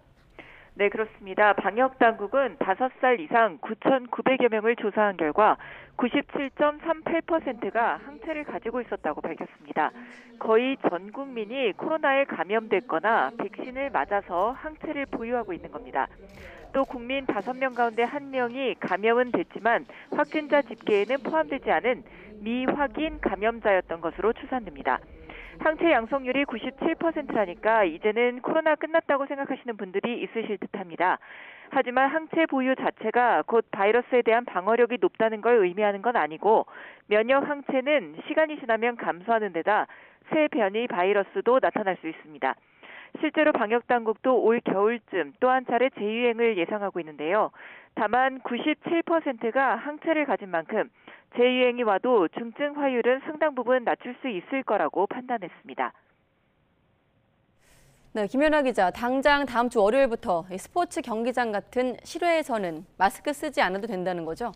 네, 그렇습니다. 방역당국은 5살 이상 9,900여 명을 조사한 결과 97.38%가 항체를 가지고 있었다고 밝혔습니다. 거의 전 국민이 코로나에 감염됐거나 백신을 맞아서 항체를 보유하고 있는 겁니다. 또 국민 5명 가운데 1명이 감염은 됐지만 확진자 집계에는 포함되지 않은 미확인 감염자였던 것으로 추산됩니다. 항체 양성률이 97%라니까 이제는 코로나 끝났다고 생각하시는 분들이 있으실 듯합니다. 하지만 항체 보유 자체가 곧 바이러스에 대한 방어력이 높다는 걸 의미하는 건 아니고 면역 항체는 시간이 지나면 감소하는 데다 새 변이 바이러스도 나타날 수 있습니다. 실제로 방역당국도 올 겨울쯤 또 한 차례 재유행을 예상하고 있는데요. 다만 97%가 항체를 가진 만큼 재유행이 와도 중증 화율은 상당 부분 낮출 수 있을 거라고 판단했습니다. 네, 김연아 기자, 당장 다음 주 월요일부터 스포츠 경기장 같은 실외에서는 마스크 쓰지 않아도 된다는 거죠?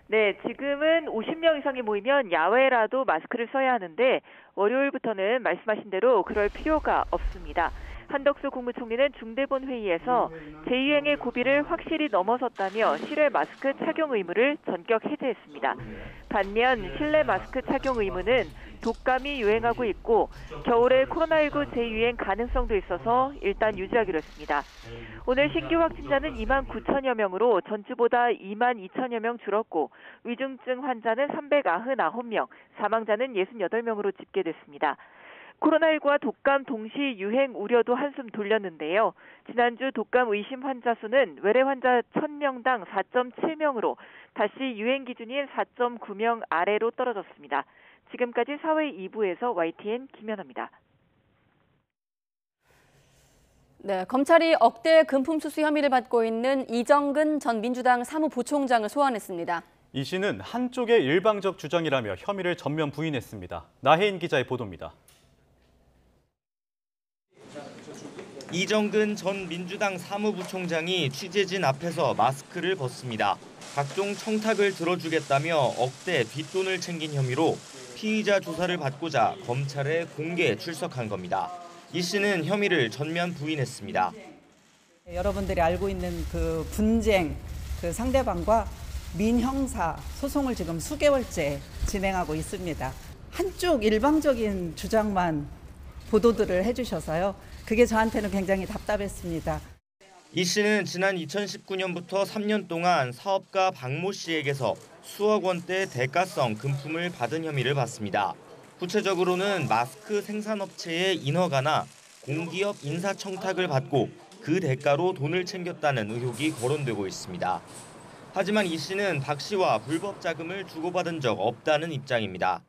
네, 지금은 50명 이상이 모이면 야외라도 마스크를 써야 하는데 월요일부터는 말씀하신 대로 그럴 필요가 없습니다. 한덕수 국무총리는 중대본 회의에서 재유행의 고비를 확실히 넘어섰다며 실외 마스크 착용 의무를 전격 해제했습니다. 반면 실내 마스크 착용 의무는 독감이 유행하고 있고 겨울에 코로나19 재유행 가능성도 있어서 일단 유지하기로 했습니다. 오늘 신규 확진자는 2만 9천여 명으로 전주보다 2만 2천여 명 줄었고 위중증 환자는 399명, 사망자는 68명으로 집계됐습니다. 코로나19와 독감 동시 유행 우려도 한숨 돌렸는데요. 지난주 독감 의심 환자 수는 외래 환자 1000명당 4.7명으로 다시 유행 기준인 4.9명 아래로 떨어졌습니다. 지금까지 사회 2부에서 YTN 김연아입니다. 네, 검찰이 억대 금품 수수 혐의를 받고 있는 이정근 전 민주당 사무부총장을 소환했습니다. 이 씨는 한쪽의 일방적 주장이라며 혐의를 전면 부인했습니다. 나혜인 기자의 보도입니다. 이정근 전 민주당 사무부총장이 취재진 앞에서 마스크를 벗습니다. 각종 청탁을 들어주겠다며 억대 뒷돈을 챙긴 혐의로 피의자 조사를 받고자 검찰에 공개 출석한 겁니다. 이 씨는 혐의를 전면 부인했습니다. 여러분들이 알고 있는 그 분쟁, 그 상대방과 민형사 소송을 지금 수개월째 진행하고 있습니다. 한쪽 일방적인 주장만 보도들을 해주셔서요. 그게 저한테는 굉장히 답답했습니다. 이 씨는 지난 2019년부터 3년 동안 사업가 박모 씨에게서 수억 원대 대가성 금품을 받은 혐의를 받습니다. 구체적으로는 마스크 생산업체의 인허가나 공기업 인사청탁을 받고 그 대가로 돈을 챙겼다는 의혹이 거론되고 있습니다. 하지만 이 씨는 박 씨와 불법 자금을 주고받은 적 없다는 입장입니다.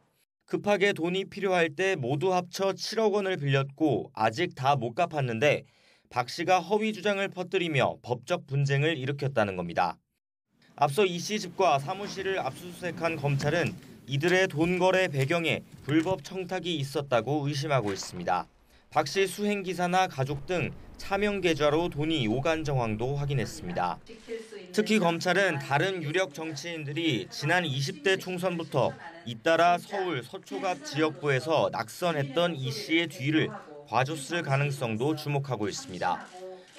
급하게 돈이 필요할 때 모두 합쳐 7억 원을 빌렸고 아직 다 못 갚았는데 박 씨가 허위 주장을 퍼뜨리며 법적 분쟁을 일으켰다는 겁니다. 앞서 이 씨 집과 사무실을 압수수색한 검찰은 이들의 돈 거래 배경에 불법 청탁이 있었다고 의심하고 있습니다. 박 씨 수행 기사나 가족 등 차명 계좌로 돈이 오간 정황도 확인했습니다. 특히 검찰은 다른 유력 정치인들이 지난 20대 총선부터 잇따라 서울 서초갑 지역구에서 낙선했던 이 씨의 뒤를 봐줬을 가능성도 주목하고 있습니다.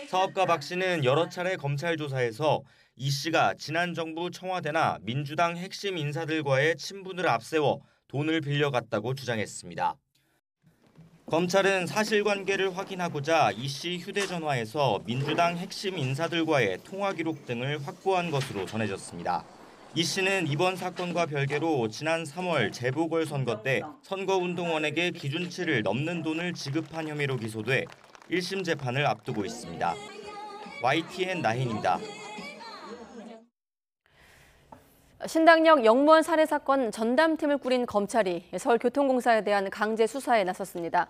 사업가 박 씨는 여러 차례 검찰 조사에서 이 씨가 지난 정부 청와대나 민주당 핵심 인사들과의 친분을 앞세워 돈을 빌려갔다고 주장했습니다. 검찰은 사실관계를 확인하고자 이 씨 휴대전화에서 민주당 핵심 인사들과의 통화 기록 등을 확보한 것으로 전해졌습니다. 이 씨는 이번 사건과 별개로 지난 3월 재보궐선거 때 선거운동원에게 기준치를 넘는 돈을 지급한 혐의로 기소돼 1심 재판을 앞두고 있습니다. YTN 나혜인입니다. 신당역 영무원 살해 사건 전담팀을 꾸린 검찰이 서울교통공사에 대한 강제 수사에 나섰습니다.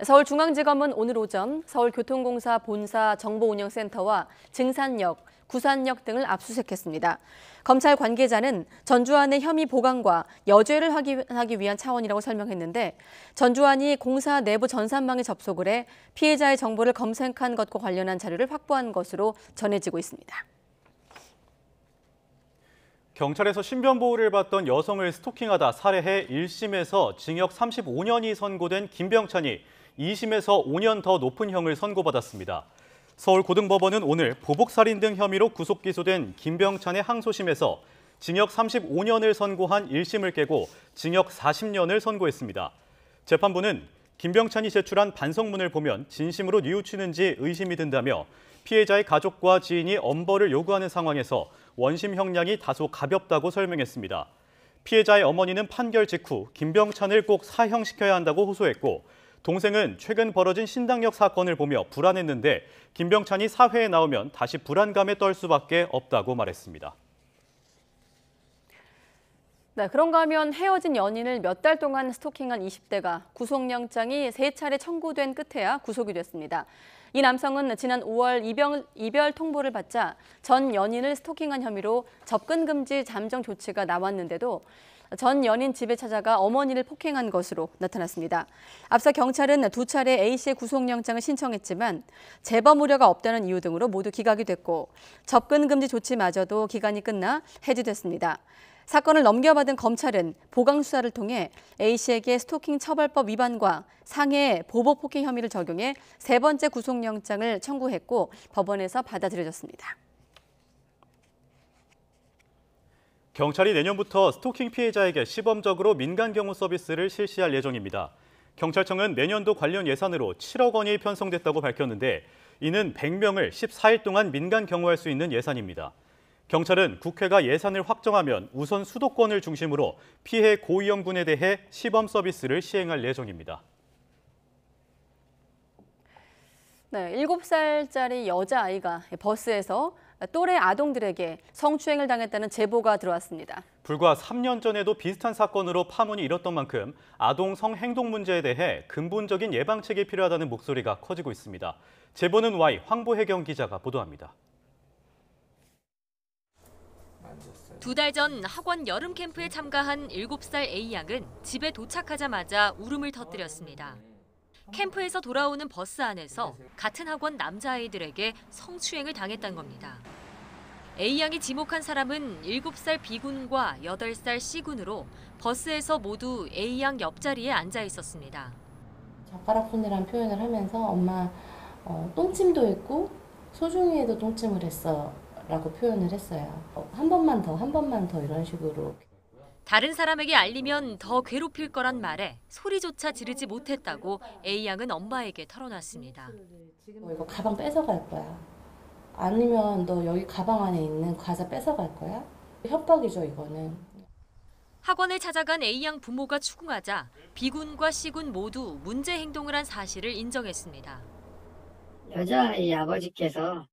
서울중앙지검은 오늘 오전 서울교통공사 본사 정보운영센터와 증산역, 구산역 등을 압수수색했습니다. 검찰 관계자는 전주환의 혐의 보강과 여죄를 확인하기 위한 차원이라고 설명했는데 전주환이 공사 내부 전산망에 접속을 해 피해자의 정보를 검색한 것과 관련한 자료를 확보한 것으로 전해지고 있습니다. 경찰에서 신변보호를 받던 여성을 스토킹하다 살해해 1심에서 징역 35년이 선고된 김병찬이 2심에서 5년 더 높은 형을 선고받았습니다. 서울고등법원은 오늘 보복살인 등 혐의로 구속 기소된 김병찬의 항소심에서 징역 35년을 선고한 1심을 깨고 징역 40년을 선고했습니다. 재판부는 김병찬이 제출한 반성문을 보면 진심으로 뉘우치는지 의심이 든다며 피해자의 가족과 지인이 엄벌을 요구하는 상황에서 원심 형량이 다소 가볍다고 설명했습니다. 피해자의 어머니는 판결 직후 김병찬을 꼭 사형시켜야 한다고 호소했고 동생은 최근 벌어진 신당역 사건을 보며 불안했는데 김병찬이 사회에 나오면 다시 불안감에 떨 수밖에 없다고 말했습니다. 네, 그런가 하면 헤어진 연인을 몇 달 동안 스토킹한 20대가 구속영장이 3차례 청구된 끝에야 구속이 됐습니다. 이 남성은 지난 5월 이별 통보를 받자 전 연인을 스토킹한 혐의로 접근금지 잠정 조치가 나왔는데도 전 연인 집에 찾아가 어머니를 폭행한 것으로 나타났습니다. 앞서 경찰은 2차례 A씨의 구속영장을 신청했지만 재범 우려가 없다는 이유 등으로 모두 기각이 됐고 접근금지 조치마저도 기간이 끝나 해지됐습니다. 사건을 넘겨받은 검찰은 보강 수사를 통해 A씨에게 스토킹 처벌법 위반과 상해 보복 폭행 혐의를 적용해 3번째 구속영장을 청구했고 법원에서 받아들여졌습니다. 경찰이 내년부터 스토킹 피해자에게 시범적으로 민간 경호 서비스를 실시할 예정입니다. 경찰청은 내년도 관련 예산으로 7억 원이 편성됐다고 밝혔는데 이는 100명을 14일 동안 민간 경호할 수 있는 예산입니다. 경찰은 국회가 예산을 확정하면 우선 수도권을 중심으로 피해 고위험군에 대해 시범 서비스를 시행할 예정입니다. 네, 7살짜리 여자아이가 버스에서 또래 아동들에게 성추행을 당했다는 제보가 들어왔습니다. 불과 3년 전에도 비슷한 사건으로 파문이 일었던 만큼 아동 성행동 문제에 대해 근본적인 예방책이 필요하다는 목소리가 커지고 있습니다. 제보는 Y 황보혜경 기자가 보도합니다. 2달 전 학원 여름 캠프에 참가한 7살 A양은 집에 도착하자마자 울음을 터뜨렸습니다. 캠프에서 돌아오는 버스 안에서 같은 학원 남자아이들에게 성추행을 당했다는 겁니다. A양이 지목한 사람은 7살 B군과 8살 C군으로 버스에서 모두 A양 옆자리에 앉아 있었습니다. 젓가락손이라는 표현을 하면서 엄마 똥침도 했고 소중히 해도 똥침을 했어 라고 표현을 했어요. 한 번만 더 이런 식으로. 다른 사람에게 알리면 더 괴롭힐 거란 말에 소리조차 지르지 못했다고 A양은 엄마에게 털어놨습니다. 이거 가방 뺏어갈 거야. 아니면 너 여기 가방 안에 있는 과자 뺏어갈 거야? 협박이죠, 이거는. 학원을 찾아간 A양 부모가 추궁하자 B군과 C군 모두 문제 행동을 한 사실을 인정했습니다. 여자아이 아버지께서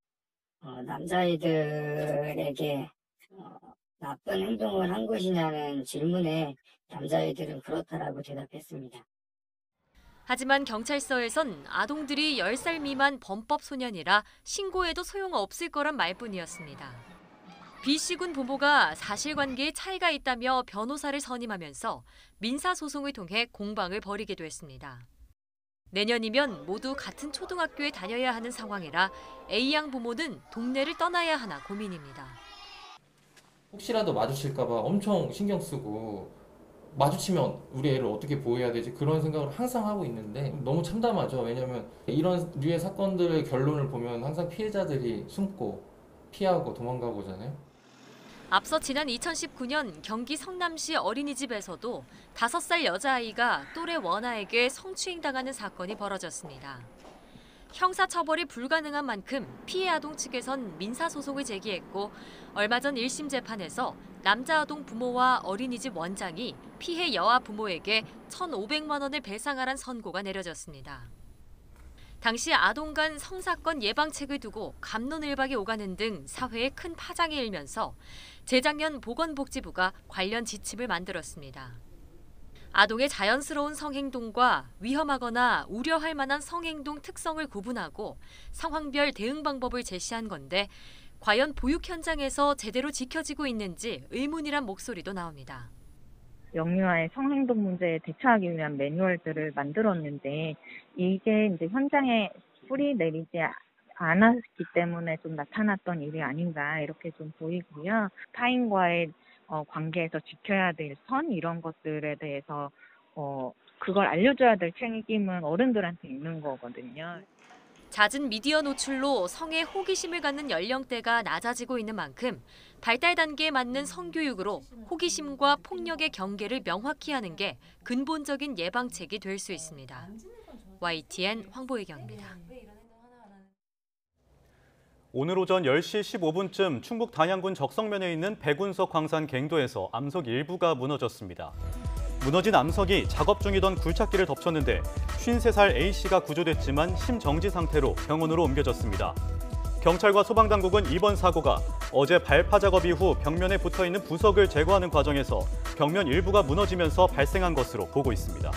남자아이들에게 나쁜 행동을 한 것이냐는 질문에 남자아이들은 그렇다라고 대답했습니다. 하지만 경찰서에선 아동들이 10살 미만 범법 소년이라 신고해도 소용없을 거란 말뿐이었습니다. B씨군 부모가 사실관계에 차이가 있다며 변호사를 선임하면서 민사소송을 통해 공방을 벌이기도 했습니다. 내년이면 모두 같은 초등학교에 다녀야 하는 상황이라 A양 부모는 동네를 떠나야 하나 고민입니다. 혹시라도 마주칠까 봐 엄청 신경 쓰고 마주치면 우리 애를 어떻게 보호해야 되지 그런 생각을 항상 하고 있는데 너무 참담하죠. 왜냐하면 이런 류의 사건들의 결론을 보면 항상 피해자들이 숨고 피하고 도망가고 오잖아요. 앞서 지난 2019년 경기 성남시 어린이집에서도 5살 여자아이가 또래 원아에게 성추행당하는 사건이 벌어졌습니다. 형사처벌이 불가능한 만큼 피해 아동 측에선 민사소송을 제기했고 얼마 전 1심 재판에서 남자 아동 부모와 어린이집 원장이 피해 여아 부모에게 1,500만 원을 배상하란 선고가 내려졌습니다. 당시 아동 간 성사건 예방책을 두고 갑론을박이 오가는 등 사회에 큰 파장이 일면서 재작년 보건복지부가 관련 지침을 만들었습니다. 아동의 자연스러운 성행동과 위험하거나 우려할 만한 성행동 특성을 구분하고 상황별 대응 방법을 제시한 건데 과연 보육 현장에서 제대로 지켜지고 있는지 의문이란 목소리도 나옵니다. 영유아의 성행동 문제에 대처하기 위한 매뉴얼들을 만들었는데 이게 이제 현장에 뿌리 내리지 않았기 때문에 좀 나타났던 일이 아닌가 이렇게 좀 보이고요. 타인과의 관계에서 지켜야 될 선 이런 것들에 대해서 그걸 알려줘야 될 책임은 어른들한테 있는 거거든요. 잦은 미디어 노출로 성에 호기심을 갖는 연령대가 낮아지고 있는 만큼 발달 단계에 맞는 성교육으로 호기심과 폭력의 경계를 명확히 하는 게 근본적인 예방책이 될 수 있습니다. YTN 황보혜경입니다. 오늘 오전 10시 15분쯤 충북 단양군 적성면에 있는 백운석 광산 갱도에서 암석 일부가 무너졌습니다. 무너진 암석이 작업 중이던 굴착기를 덮쳤는데 53살 A씨가 구조됐지만 심정지 상태로 병원으로 옮겨졌습니다. 경찰과 소방당국은 이번 사고가 어제 발파 작업 이후 벽면에 붙어있는 부석을 제거하는 과정에서 벽면 일부가 무너지면서 발생한 것으로 보고 있습니다.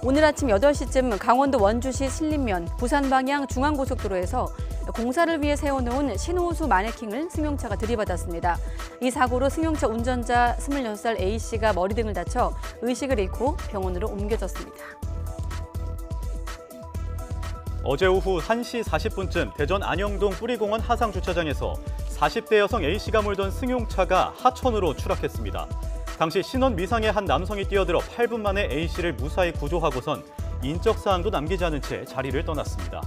오늘 아침 8시쯤 강원도 원주시 신림면 부산 방향 중앙고속도로에서 공사를 위해 세워놓은 신호수 마네킹을 승용차가 들이받았습니다. 이 사고로 승용차 운전자 26살 A씨가 머리 등을 다쳐 의식을 잃고 병원으로 옮겨졌습니다. 어제 오후 1시 40분쯤 대전 안영동 뿌리공원 하상주차장에서 40대 여성 A씨가 몰던 승용차가 하천으로 추락했습니다. 당시 신원 미상의 한 남성이 뛰어들어 8분 만에 A씨를 무사히 구조하고선 인적 사항도 남기지 않은 채 자리를 떠났습니다.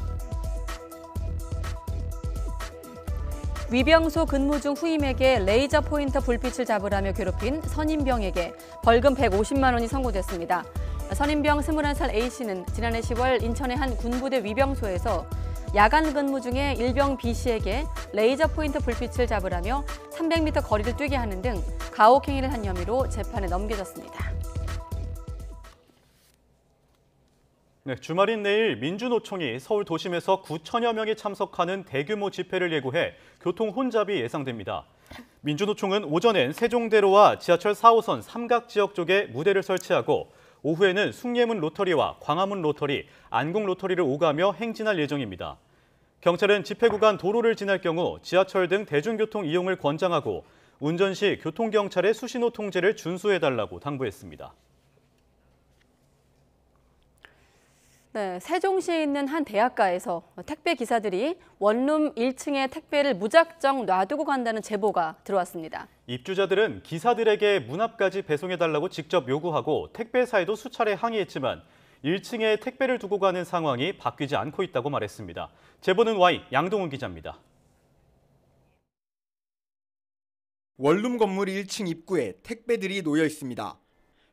위병소 근무 중 후임에게 레이저 포인터 불빛을 잡으라며 괴롭힌 선임병에게 벌금 150만 원이 선고됐습니다. 선임병 21살 A씨는 지난해 10월 인천의 한 군부대 위병소에서 야간 근무 중에 일병 B씨에게 레이저 포인터 불빛을 잡으라며 300m 거리를 뛰게 하는 등 가혹 행위를 한 혐의로 재판에 넘겨졌습니다. 네, 주말인 내일 민주노총이 서울 도심에서 9천여 명이 참석하는 대규모 집회를 예고해 교통 혼잡이 예상됩니다. 민주노총은 오전엔 세종대로와 지하철 4호선 삼각지역 쪽에 무대를 설치하고 오후에는 숭례문 로터리와 광화문 로터리, 안국 로터리를 오가며 행진할 예정입니다. 경찰은 집회 구간 도로를 지날 경우 지하철 등 대중교통 이용을 권장하고 운전 시 교통경찰의 수신호 통제를 준수해달라고 당부했습니다. 네, 세종시에 있는 한 대학가에서 택배 기사들이 원룸 1층에 택배를 무작정 놔두고 간다는 제보가 들어왔습니다. 입주자들은 기사들에게 문 앞까지 배송해달라고 직접 요구하고 택배사에도 수차례 항의했지만 1층에 택배를 두고 가는 상황이 바뀌지 않고 있다고 말했습니다. 제보는 Y 양동훈 기자입니다. 원룸 건물 1층 입구에 택배들이 놓여 있습니다.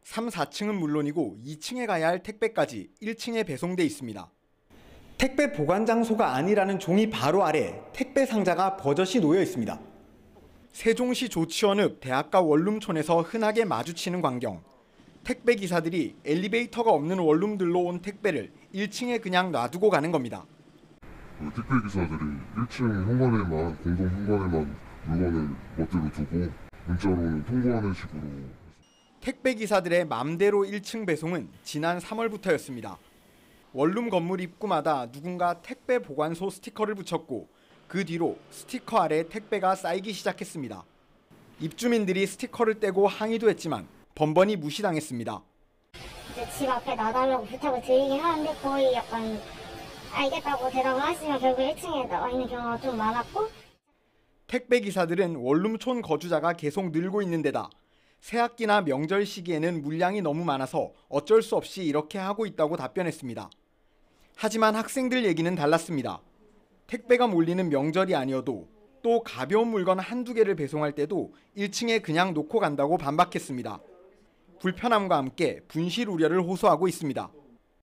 3, 4층은 물론이고 2층에 가야 할 택배까지 1층에 배송돼 있습니다. 택배 보관 장소가 아니라는 종이 바로 아래 택배 상자가 버젓이 놓여 있습니다. 세종시 조치원읍 대학가 원룸촌에서 흔하게 마주치는 광경. 택배 기사들이 엘리베이터가 없는 원룸들로 온 택배를 1층에 그냥 놔두고 가는 겁니다. 택배 기사들이 1층 현관에만, 공동 현관에만 물건을 멋대로 두고 문자로는 통보하는 식으로. 택배 기사들의 맘대로 1층 배송은 지난 3월부터였습니다. 원룸 건물 입구마다 누군가 택배 보관소 스티커를 붙였고 그 뒤로 스티커 아래 택배가 쌓이기 시작했습니다. 입주민들이 스티커를 떼고 항의도 했지만 번번이 무시당했습니다. 이제 집 앞에 놔달라고 부탁을 드리긴 하는데 거의 약간 알겠다고 대답을 하시면 결국 1층에 나와 있는 경우가 좀 많았고 택배 기사들은 원룸촌 거주자가 계속 늘고 있는 데다 새학기나 명절 시기에는 물량이 너무 많아서 어쩔 수 없이 이렇게 하고 있다고 답변했습니다. 하지만 학생들 얘기는 달랐습니다. 택배가 몰리는 명절이 아니어도 또 가벼운 물건 한두 개를 배송할 때도 1층에 그냥 놓고 간다고 반박했습니다. 불편함과 함께 분실 우려를 호소하고 있습니다.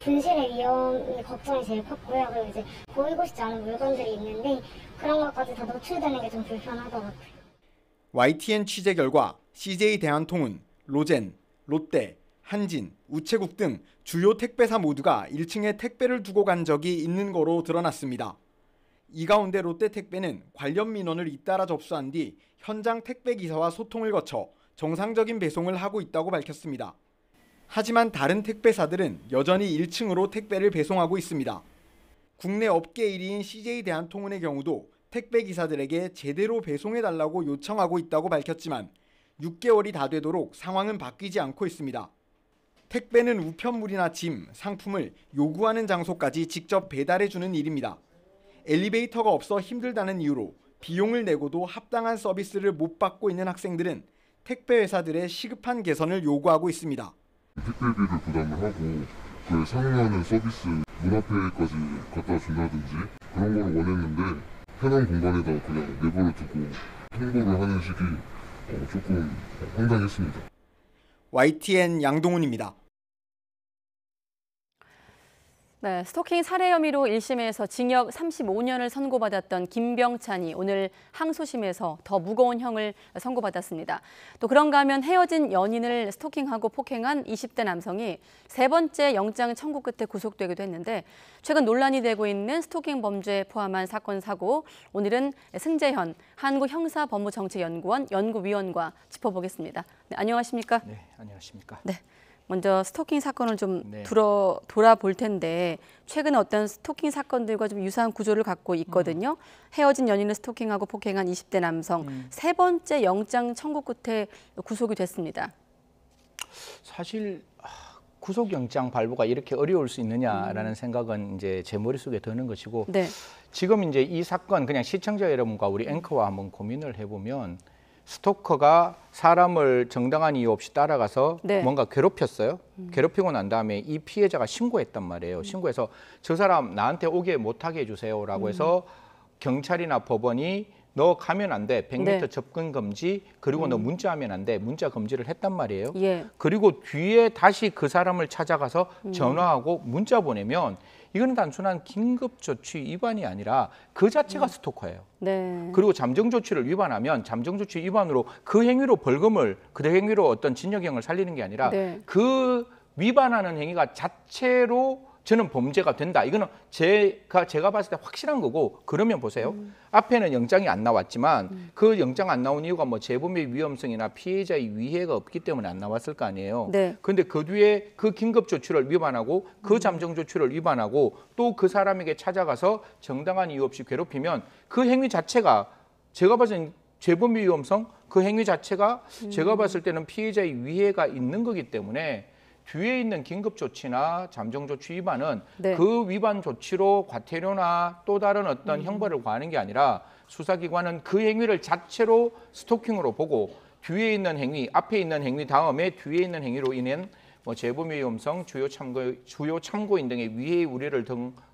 분실의 위험이 걱정이 제일 컸고요. 그리고 이제 보이고 싶지 않은 물건들이 있는데 그런 것까지 다 노출되는 게 좀 불편하더라고요. YTN 취재 결과 CJ 대한통운, 로젠, 롯데, 한진, 우체국 등 주요 택배사 모두가 1층에 택배를 두고 간 적이 있는 거로 드러났습니다. 이 가운데 롯데택배는 관련 민원을 잇따라 접수한 뒤 현장 택배기사와 소통을 거쳐 정상적인 배송을 하고 있다고 밝혔습니다. 하지만 다른 택배사들은 여전히 1층으로 택배를 배송하고 있습니다. 국내 업계 1위인 CJ대한통운의 경우도 택배기사들에게 제대로 배송해달라고 요청하고 있다고 밝혔지만 6개월이 다 되도록 상황은 바뀌지 않고 있습니다. 택배는 우편물이나 짐, 상품을 요구하는 장소까지 직접 배달해주는 일입니다. 엘리베이터가 없어 힘들다는 이유로 비용을 내고도 합당한 서비스를 못 받고 있는 학생들은 택배 회사들의 시급한 개선을 요구하고 있습니다. 택배비를 부담을 하고 그에 상응하는 서비스 문 앞에까지 갖다 준다든지 그런 걸 원했는데 편한 공간에다 그냥 내버려 두고 홍보를 하는 식이 조금 황당했습니다. YTN 양동훈입니다. 네, 스토킹 살해 혐의로 1심에서 징역 35년을 선고받았던 김병찬이 오늘 항소심에서 더 무거운 형을 선고받았습니다. 또 그런가 하면 헤어진 연인을 스토킹하고 폭행한 20대 남성이 세 번째 영장 청구 끝에 구속되기도 했는데 최근 논란이 되고 있는 스토킹 범죄에 포함한 사건 사고 오늘은 승재현 한국형사법무정책연구원 연구위원과 짚어보겠습니다. 네, 안녕하십니까? 네, 안녕하십니까? 네. 먼저 스토킹 사건을 좀 네. 돌아볼 텐데 최근 어떤 스토킹 사건들과 좀 유사한 구조를 갖고 있거든요. 헤어진 연인을 스토킹하고 폭행한 20대 남성 세 번째 영장 청구 끝에 구속이 됐습니다. 사실 구속영장 발부가 이렇게 어려울 수 있느냐라는 생각은 이제 제 머릿속에 드는 것이고 네. 지금 이제 이 사건 그냥 시청자 여러분과 우리 앵커와 한번 고민을 해보면 스토커가 사람을 정당한 이유 없이 따라가서 네. 뭔가 괴롭혔어요. 괴롭히고 난 다음에 이 피해자가 신고했단 말이에요. 신고해서 저 사람 나한테 오게 못하게 해주세요라고 해서 경찰이나 법원이 너 가면 안 돼. 100m 네. 접근 금지. 그리고 너 문자하면 안 돼. 문자 금지를 했단 말이에요. 예. 그리고 뒤에 다시 그 사람을 찾아가서 전화하고 문자 보내면 이거는 단순한 긴급조치 위반이 아니라 그 자체가 스토커예요. 네. 그리고 잠정조치를 위반하면 잠정조치 위반으로 그 행위로 벌금을 그 행위로 어떤 징역형을 살리는 게 아니라 네. 그 위반하는 행위가 자체로 저는 범죄가 된다. 이거는 제가 봤을 때 확실한 거고 그러면 보세요. 앞에는 영장이 안 나왔지만 그 영장 안 나온 이유가 뭐 재범의 위험성이나 피해자의 위해가 없기 때문에 안 나왔을 거 아니에요. 네. 근데 그 뒤에 그 긴급 조치를 위반하고 그 잠정 조치를 위반하고 또 그 사람에게 찾아가서 정당한 이유 없이 괴롭히면 그 행위 자체가 제가 봤을 때는 재범의 위험성 그 행위 자체가 제가 봤을 때는 피해자의 위해가 있는 거기 때문에 뒤에 있는 긴급조치나 잠정조치 위반은 네. 그 위반 조치로 과태료나 또 다른 어떤 형벌을 과하는 게 아니라 수사기관은 그 행위를 자체로 스토킹으로 보고 뒤에 있는 행위, 앞에 있는 행위 다음에 뒤에 있는 행위로 인한 뭐 재범의 위험성, 주요 참고인 등의 위해의 우려를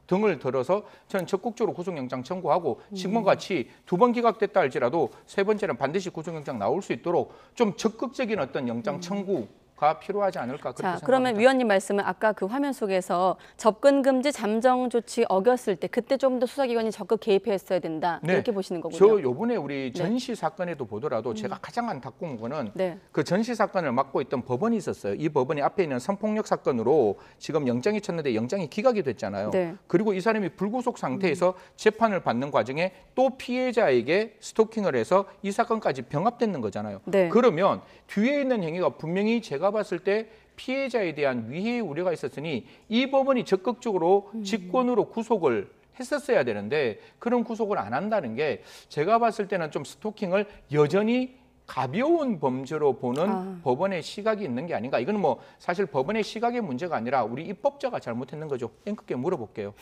등을 들어서 저는 적극적으로 구속영장 청구하고 지금같이 2번 기각됐다 할지라도 세 번째는 반드시 구속영장 나올 수 있도록 좀 적극적인 어떤 영장 청구가 필요하지 않을까 그렇게 생각합니다. 그러면 위원님 말씀은 아까 그 화면 속에서 접근 금지 잠정 조치 어겼을 때 그때 좀 더 수사기관이 적극 개입했어야 된다 네. 이렇게 보시는 거군요. 저 요번에 우리 전시 사건에도 보더라도 제가 가장 안타까운 거는 네. 그 전시 사건을 맡고 있던 법원이 있었어요. 이 법원이 앞에 있는 성폭력 사건으로 지금 영장이 쳤는데 영장이 기각이 됐잖아요. 네. 그리고 이 사람이 불구속 상태에서 재판을 받는 과정에 또 피해자에게 스토킹을 해서 이 사건까지 병합되는 거잖아요. 네. 그러면 뒤에 있는 행위가 분명히 제가 봤을 때 피해자에 대한 위해의 우려가 있었으니 이 법원이 적극적으로 직권으로 구속을 했었어야 되는데 그런 구속을 안 한다는 게 제가 봤을 때는 좀 스토킹을 여전히 가벼운 범죄로 보는 법원의 시각이 있는 게 아닌가. 이건 뭐 사실 법원의 시각의 문제가 아니라 우리 입법자가 잘못했는 거죠. 앵커께 물어볼게요.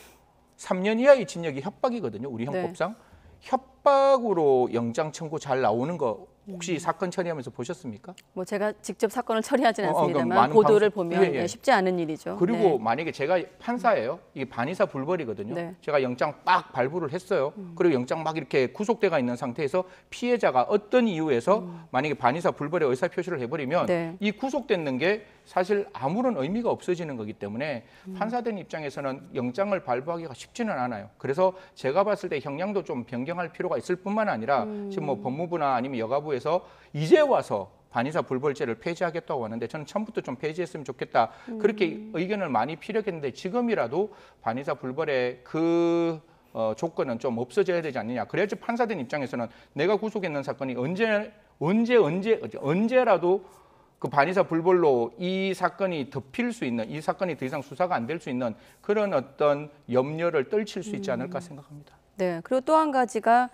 3년 이하의 징역이 협박이거든요. 우리 형법상. 협박으로 영장 청구 잘 나오는 거 혹시 사건 처리하면서 보셨습니까? 뭐 제가 직접 사건을 처리하지는 그럼 않습니다만 많은 보도를 방송- 보면 예. 쉽지 않은 일이죠. 그리고 네. 만약에 제가 판사예요. 이게 반의사 불벌이거든요. 네. 제가 영장 빡 발부를 했어요. 그리고 영장 막 이렇게 구속돼가 있는 상태에서 피해자가 어떤 이유에서 만약에 반의사 불벌의 의사표시를 해버리면 네. 이 구속되는 게 사실 아무런 의미가 없어지는 거기 때문에 판사된 입장에서는 영장을 발부하기가 쉽지는 않아요. 그래서 제가 봤을 때 형량도 좀 변경할 필요가 있을 뿐만 아니라 지금 뭐 법무부나 아니면 여가부에서 이제 와서 반의사 불벌죄를 폐지하겠다고 하는데 저는 처음부터 좀 폐지했으면 좋겠다. 그렇게 의견을 많이 피력했는데 지금이라도 반의사 불벌의 그 조건은 좀 없어져야 되지 않느냐. 그래야지 판사들 입장에서는 내가 구속했는 사건이 언제라도 그 반의사 불벌로 이 사건이 덮일 수 있는, 이 사건이 더 이상 수사가 안 될 수 있는 그런 어떤 염려를 떨칠 수 있지 않을까 생각합니다. 네, 그리고 또 한 가지가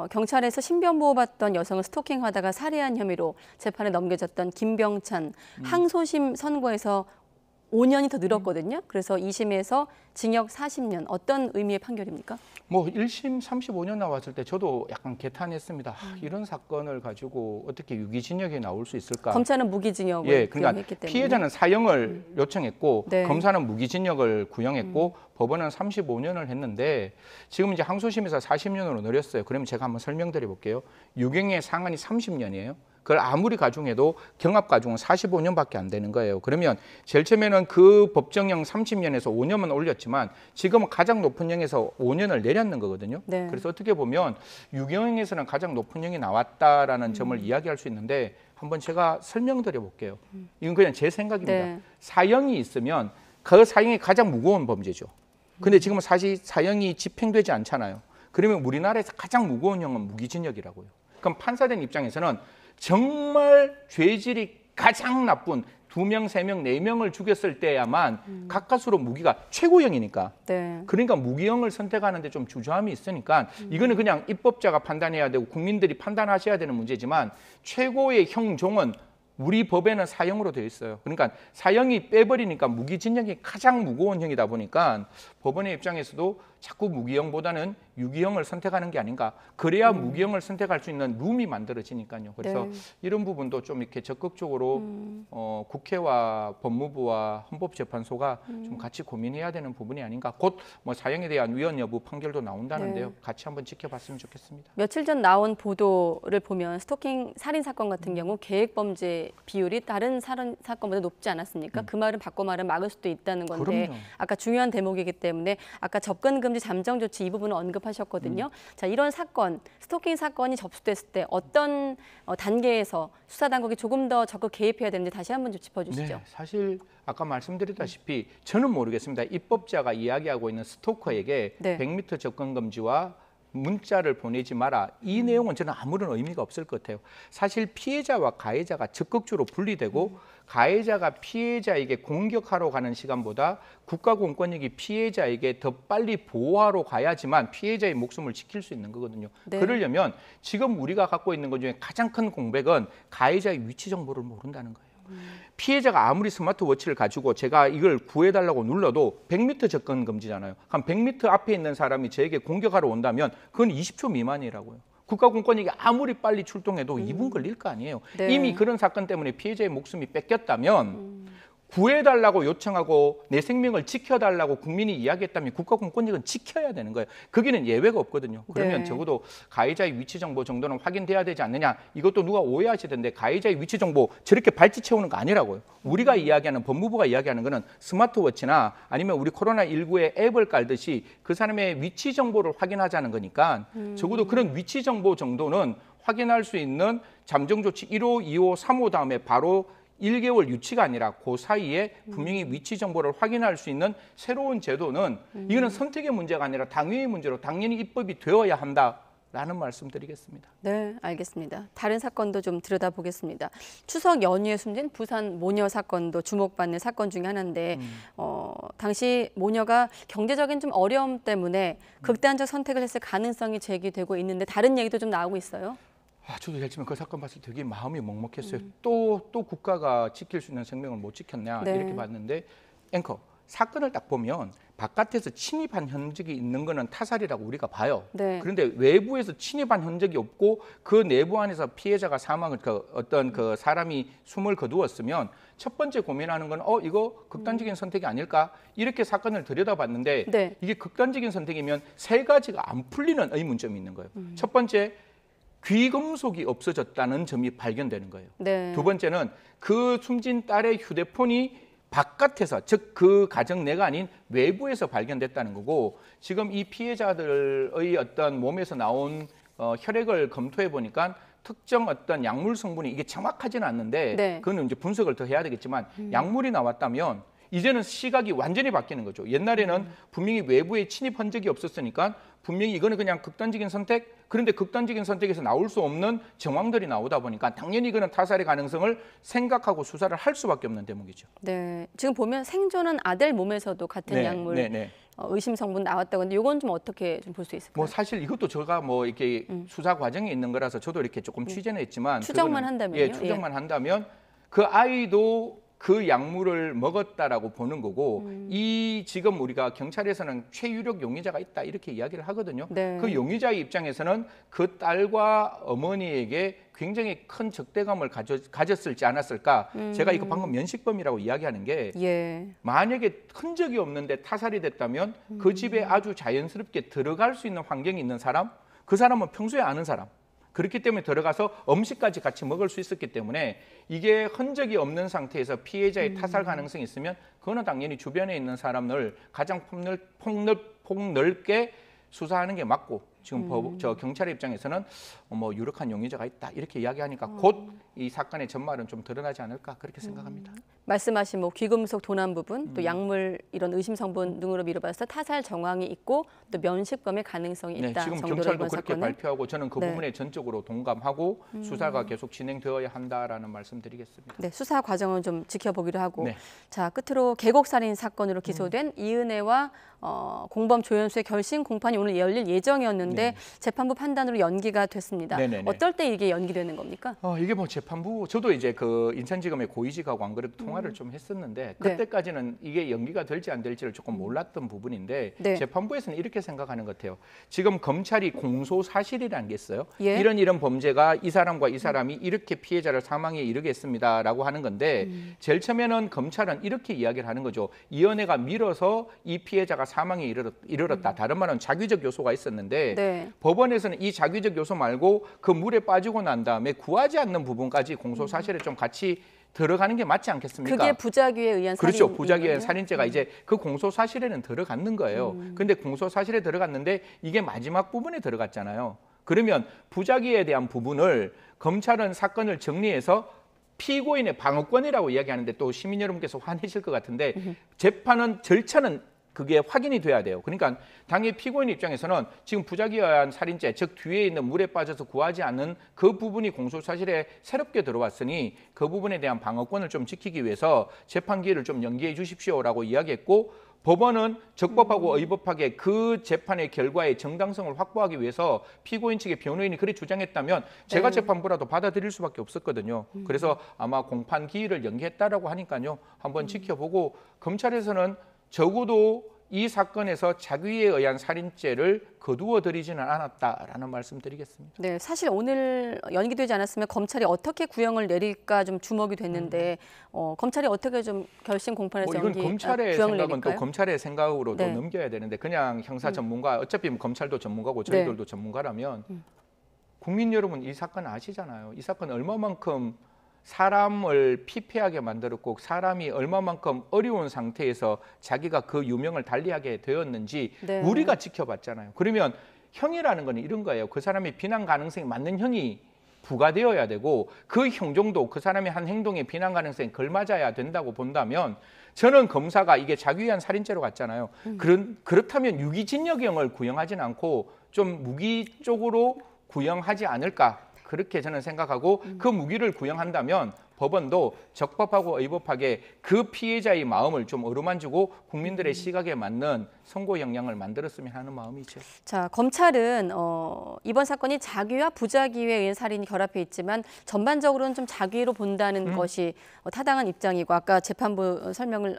경찰에서 신변보호받던 여성을 스토킹하다가 살해한 혐의로 재판에 넘겨졌던 김병찬 항소심 선고에서 5년이 더 늘었거든요. 그래서 2심에서 징역 40년. 어떤 의미의 판결입니까? 뭐 1심 35년 나왔을 때 저도 약간 개탄했습니다. 이런 사건을 가지고 어떻게 유기징역이 나올 수 있을까? 검찰은 무기징역을 그러니까 구형했기 때문에. 피해자는 사형을 요청했고 네. 검사는 무기징역을 구형했고 법원은 35년을 했는데 지금 이제 항소심에서 40년으로 늘렸어요. 그러면 제가 한번 설명드려 볼게요. 유경의 상한이 30년이에요. 그걸 아무리 가중해도 경합 가중은 45년밖에 안 되는 거예요. 그러면 제일 처음에는 그 법정형 30년에서 5년만 올렸지만 지금은 가장 높은 형에서 5년을 내렸는 거거든요. 네. 그래서 어떻게 보면 유경에서는 가장 높은 형이 나왔다라는 점을 이야기할 수 있는데 한번 제가 설명드려 볼게요. 이건 그냥 제 생각입니다. 네. 사형이 있으면 그 사형이 가장 무거운 범죄죠. 근데 지금은 사실 사형이 집행되지 않잖아요. 그러면 우리나라에서 가장 무거운 형은 무기징역이라고요. 그럼 판사된 입장에서는 정말 죄질이 가장 나쁜 2명, 3명, 4명을 죽였을 때야만 가까스로 무기가 최고형이니까. 네. 그러니까 무기형을 선택하는데 좀 주저함이 있으니까 이거는 그냥 입법자가 판단해야 되고 국민들이 판단하셔야 되는 문제지만 최고의 형종은 우리 법에는 사형으로 되어 있어요. 그러니까 사형이 빼버리니까 무기징역이 가장 무거운 형이다 보니까 법원의 입장에서도 자꾸 무기형보다는 유기형을 선택하는 게 아닌가. 그래야 무기형을 선택할 수 있는 룸이 만들어지니까요. 그래서 네. 이런 부분도 좀 이렇게 적극적으로 국회와 법무부와 헌법재판소가 좀 같이 고민해야 되는 부분이 아닌가. 곧 뭐 사형에 대한 위헌 여부 판결도 나온다는데요. 네. 같이 한번 지켜봤으면 좋겠습니다. 며칠 전 나온 보도를 보면 스토킹 살인 사건 같은 경우 계획 범죄 비율이 다른 살인 사건보다 높지 않았습니까? 그 말은 바꿔 말하면 막을 수도 있다는 건데 그럼요. 아까 중요한 대목이기 때문에 아까 접근 금지 잠정 조치 이 부분을 언급하셨거든요. 자, 이런 사건, 스토킹 사건이 접수됐을 때 어떤 단계에서 수사 당국이 조금 더 적극 개입해야 되는지 다시 한번 좀 짚어주시죠. 네, 사실 아까 말씀드렸다시피 저는 모르겠습니다. 입법자가 이야기하고 있는 스토커에게 네. 100m 접근 금지와 문자를 보내지 마라. 이 내용은 저는 아무런 의미가 없을 것 같아요. 사실 피해자와 가해자가 적극적으로 분리되고 가해자가 피해자에게 공격하러 가는 시간보다 국가공권력이 피해자에게 더 빨리 보호하러 가야지만 피해자의 목숨을 지킬 수 있는 거거든요. 네. 그러려면 지금 우리가 갖고 있는 것 중에 가장 큰 공백은 가해자의 위치 정보를 모른다는 거예요. 피해자가 아무리 스마트워치를 가지고 제가 이걸 구해달라고 눌러도 100m 접근 금지잖아요. 한 100m 앞에 있는 사람이 저에게 공격하러 온다면 그건 20초 미만이라고요. 국가공권력이 아무리 빨리 출동해도 2분 걸릴 거 아니에요. 네. 이미 그런 사건 때문에 피해자의 목숨이 뺏겼다면 구해달라고 요청하고 내 생명을 지켜달라고 국민이 이야기했다면 국가공권력은 지켜야 되는 거예요. 거기는 예외가 없거든요. 그러면 네. 적어도 가해자의 위치 정보 정도는 확인돼야 되지 않느냐. 이것도 누가 오해하시던데 가해자의 위치 정보 저렇게 발찌 채우는 거 아니라고요. 우리가 이야기하는 법무부가 이야기하는 거는 스마트워치나 아니면 우리 코로나19의 앱을 깔듯이 그 사람의 위치 정보를 확인하자는 거니까 적어도 그런 위치 정보 정도는 확인할 수 있는 잠정 조치 1호, 2호, 3호 다음에 바로 1개월 유치가 아니라 그 사이에 분명히 위치 정보를 확인할 수 있는 새로운 제도는 이거는 선택의 문제가 아니라 당위의 문제로 당연히 입법이 되어야 한다라는 말씀드리겠습니다. 네, 알겠습니다. 다른 사건도 좀 들여다보겠습니다. 추석 연휴에 숨진 부산 모녀 사건도 주목받는 사건 중에 하나인데 당시 모녀가 경제적인 좀 어려움 때문에 극단적 선택을 했을 가능성이 제기되고 있는데 다른 얘기도 좀 나오고 있어요. 저도 제일 처음에 그 사건 봤을 때 되게 마음이 먹먹했어요. 또 국가가 지킬 수 있는 생명을 못 지켰냐 네. 이렇게 봤는데 앵커 사건을 딱 보면 바깥에서 침입한 흔적이 있는 거는 타살이라고 우리가 봐요. 네. 그런데 외부에서 침입한 흔적이 없고 그 내부 안에서 피해자가 사망을 어떤 그 사람이 숨을 거두었으면 첫 번째 고민하는 건 이거 극단적인 선택이 아닐까 이렇게 사건을 들여다봤는데 네. 이게 극단적인 선택이면 세 가지가 안 풀리는 의문점이 있는 거예요. 첫 번째 귀금속이 없어졌다는 점이 발견되는 거예요. 네. 두 번째는 그 숨진 딸의 휴대폰이 바깥에서 즉 그 가정 내가 아닌 외부에서 발견됐다는 거고 지금 이 피해자들의 어떤 몸에서 나온 혈액을 검토해 보니까 특정 어떤 약물 성분이 이게 정확하지는 않는데 네. 그거는 이제 분석을 더 해야 되겠지만 약물이 나왔다면 이제는 시각이 완전히 바뀌는 거죠. 옛날에는 분명히 외부에 침입 흔적이 없었으니까 분명히 이거는 그냥 극단적인 선택, 그런데 극단적인 선택에서 나올 수 없는 정황들이 나오다 보니까 당연히 이거는 타살의 가능성을 생각하고 수사를 할 수밖에 없는 대목이죠. 네, 지금 보면 생존한 아들 몸에서도 같은 네, 약물 네, 네. 의심 성분 나왔다고 하는데 이건 좀 어떻게 좀 볼 수 있을까요? 뭐 사실 이것도 제가 뭐 이렇게 수사 과정에 있는 거라서 저도 이렇게 조금 취재는 했지만 추정만 그거는, 한다면요? 예, 추정만 한다면 그 아이도 그 약물을 먹었다라고 보는 거고 이 지금 우리가 경찰에서는 최유력 용의자가 있다 이렇게 이야기를 하거든요. 네. 그 용의자의 입장에서는 그 딸과 어머니에게 굉장히 큰 적대감을 가졌을지 않았을까. 제가 이거 방금 면식범이라고 이야기하는 게 예. 만약에 흔적이 없는데 타살이 됐다면 그 집에 아주 자연스럽게 들어갈 수 있는 환경이 있는 사람, 그 사람은 평소에 아는 사람. 그렇기 때문에 들어가서 음식까지 같이 먹을 수 있었기 때문에 이게 흔적이 없는 상태에서 피해자의 타살 가능성이 있으면 그거는 당연히 주변에 있는 사람을 가장 폭넓게 수사하는 게 맞고 지금 저 경찰의 입장에서는 뭐 유력한 용의자가 있다 이렇게 이야기하니까 곧 이 사건의 전말은 좀 드러나지 않을까 그렇게 생각합니다. 말씀하신 뭐 귀금속 도난 부분, 또 약물 이런 의심 성분 등으로 미뤄봐서 타살 정황이 있고 또 면식범의 가능성이 있다. 네, 지금 정도로 경찰도 이번 그렇게 사건은. 발표하고 저는 그 네. 부분에 전적으로 동감하고 수사가 계속 진행되어야 한다라는 말씀드리겠습니다. 네, 수사 과정은 좀 지켜보기로 하고 네. 자 끝으로 계곡살인 사건으로 기소된 이은혜와 공범 조현수의 결심 공판이 오늘 열릴 예정이었는데 재판부 판단으로 연기가 됐습니다. 네네네. 어떨 때 이게 연기되는 겁니까? 이게 뭐 재판부 저도 이제 그 인천지검의 고위직하고 안 그래도 통화를 좀 했었는데 그때까지는 이게 연기가 될지 안 될지를 조금 몰랐던 부분인데 네. 재판부에서는 이렇게 생각하는 것 같아요. 지금 검찰이 공소 사실이라는 게 있어요. 예. 이런 범죄가 이 사람과 이 사람이 이렇게 피해자를 사망에 이르게 했습니다라고 하는 건데 제일 처음에는 검찰은 이렇게 이야기를 하는 거죠. 이은혜가 밀어서 이 피해자가 사망에 이르렀다. 다른 말은 자규적 요소가 있었는데 네. 법원에서는 이 자규적 요소 말고 그 물에 빠지고 난 다음에 구하지 않는 부분까지 공소 사실에 좀 같이 들어가는 게 맞지 않겠습니까? 그게 부작위에 의한 살인. 그렇죠. 부작위에 의한 살인죄가 이제 그 공소 사실에는 들어갔는 거예요. 근데 공소 사실에 들어갔는데 이게 마지막 부분에 들어갔잖아요. 그러면 부작위에 대한 부분을 검찰은 사건을 정리해서 피고인의 방어권이라고 이야기하는데 또 시민 여러분께서 화내실 것 같은데 재판은 절차는 그게 확인이 돼야 돼요. 그러니까 당연히 피고인 입장에서는 지금 부작위에 의한 살인죄, 즉 뒤에 있는 물에 빠져서 구하지 않는 그 부분이 공소사실에 새롭게 들어왔으니 그 부분에 대한 방어권을 좀 지키기 위해서 재판 기일을 좀 연기해 주십시오라고 이야기했고 법원은 적법하고 의법하게 그 재판의 결과의 정당성을 확보하기 위해서 피고인 측의 변호인이 그렇게 주장했다면 제가 재판부라도 받아들일 수밖에 없었거든요. 그래서 아마 공판 기일을 연기했다라고 하니까요. 한번 지켜보고 검찰에서는 적어도 이 사건에서 자기에 의한 살인죄를 거두어들이지는 않았다라는 말씀드리겠습니다. 네, 사실 오늘 연기되지 않았으면 검찰이 어떻게 구형을 내릴까 좀 주목이 됐는데 검찰이 어떻게 좀 결심 공판에서 이건 검찰의 구형을 생각은 내릴까요? 또 검찰의 생각으로 또 네. 넘겨야 되는데 그냥 형사 전문가 어차피 검찰도 전문가고 저희들도 전문가라면 국민 여러분 이 사건 아시잖아요. 이 사건 얼마만큼 사람을 피폐하게 만들었고 사람이 얼마만큼 어려운 상태에서 자기가 그 유명을 달리하게 되었는지 우리가 지켜봤잖아요. 그러면 형이라는 건 이런 거예요. 그 사람의 비난 가능성이 맞는 형이 부과되어야 되고 그 형정도 그 사람의 한 행동에 비난 가능성이 걸맞아야 된다고 본다면 저는 검사가 이게 자기위한 살인죄로 갔잖아요. 그렇다면 유기징역형을 구형하지는 않고 좀 무기 쪽으로 구형하지 않을까. 그렇게 저는 생각하고 그 무기를 구형한다면 법원도 적법하고 의법하게 그 피해자의 마음을 좀 어루만지고 국민들의 시각에 맞는 선고 영향을 만들었으면 하는 마음이죠. 자, 검찰은 이번 사건이 자기와 부작위에 의한 살인이 결합해 있지만 전반적으로는 좀 자기로 본다는 것이 타당한 입장이고 아까 재판부 설명을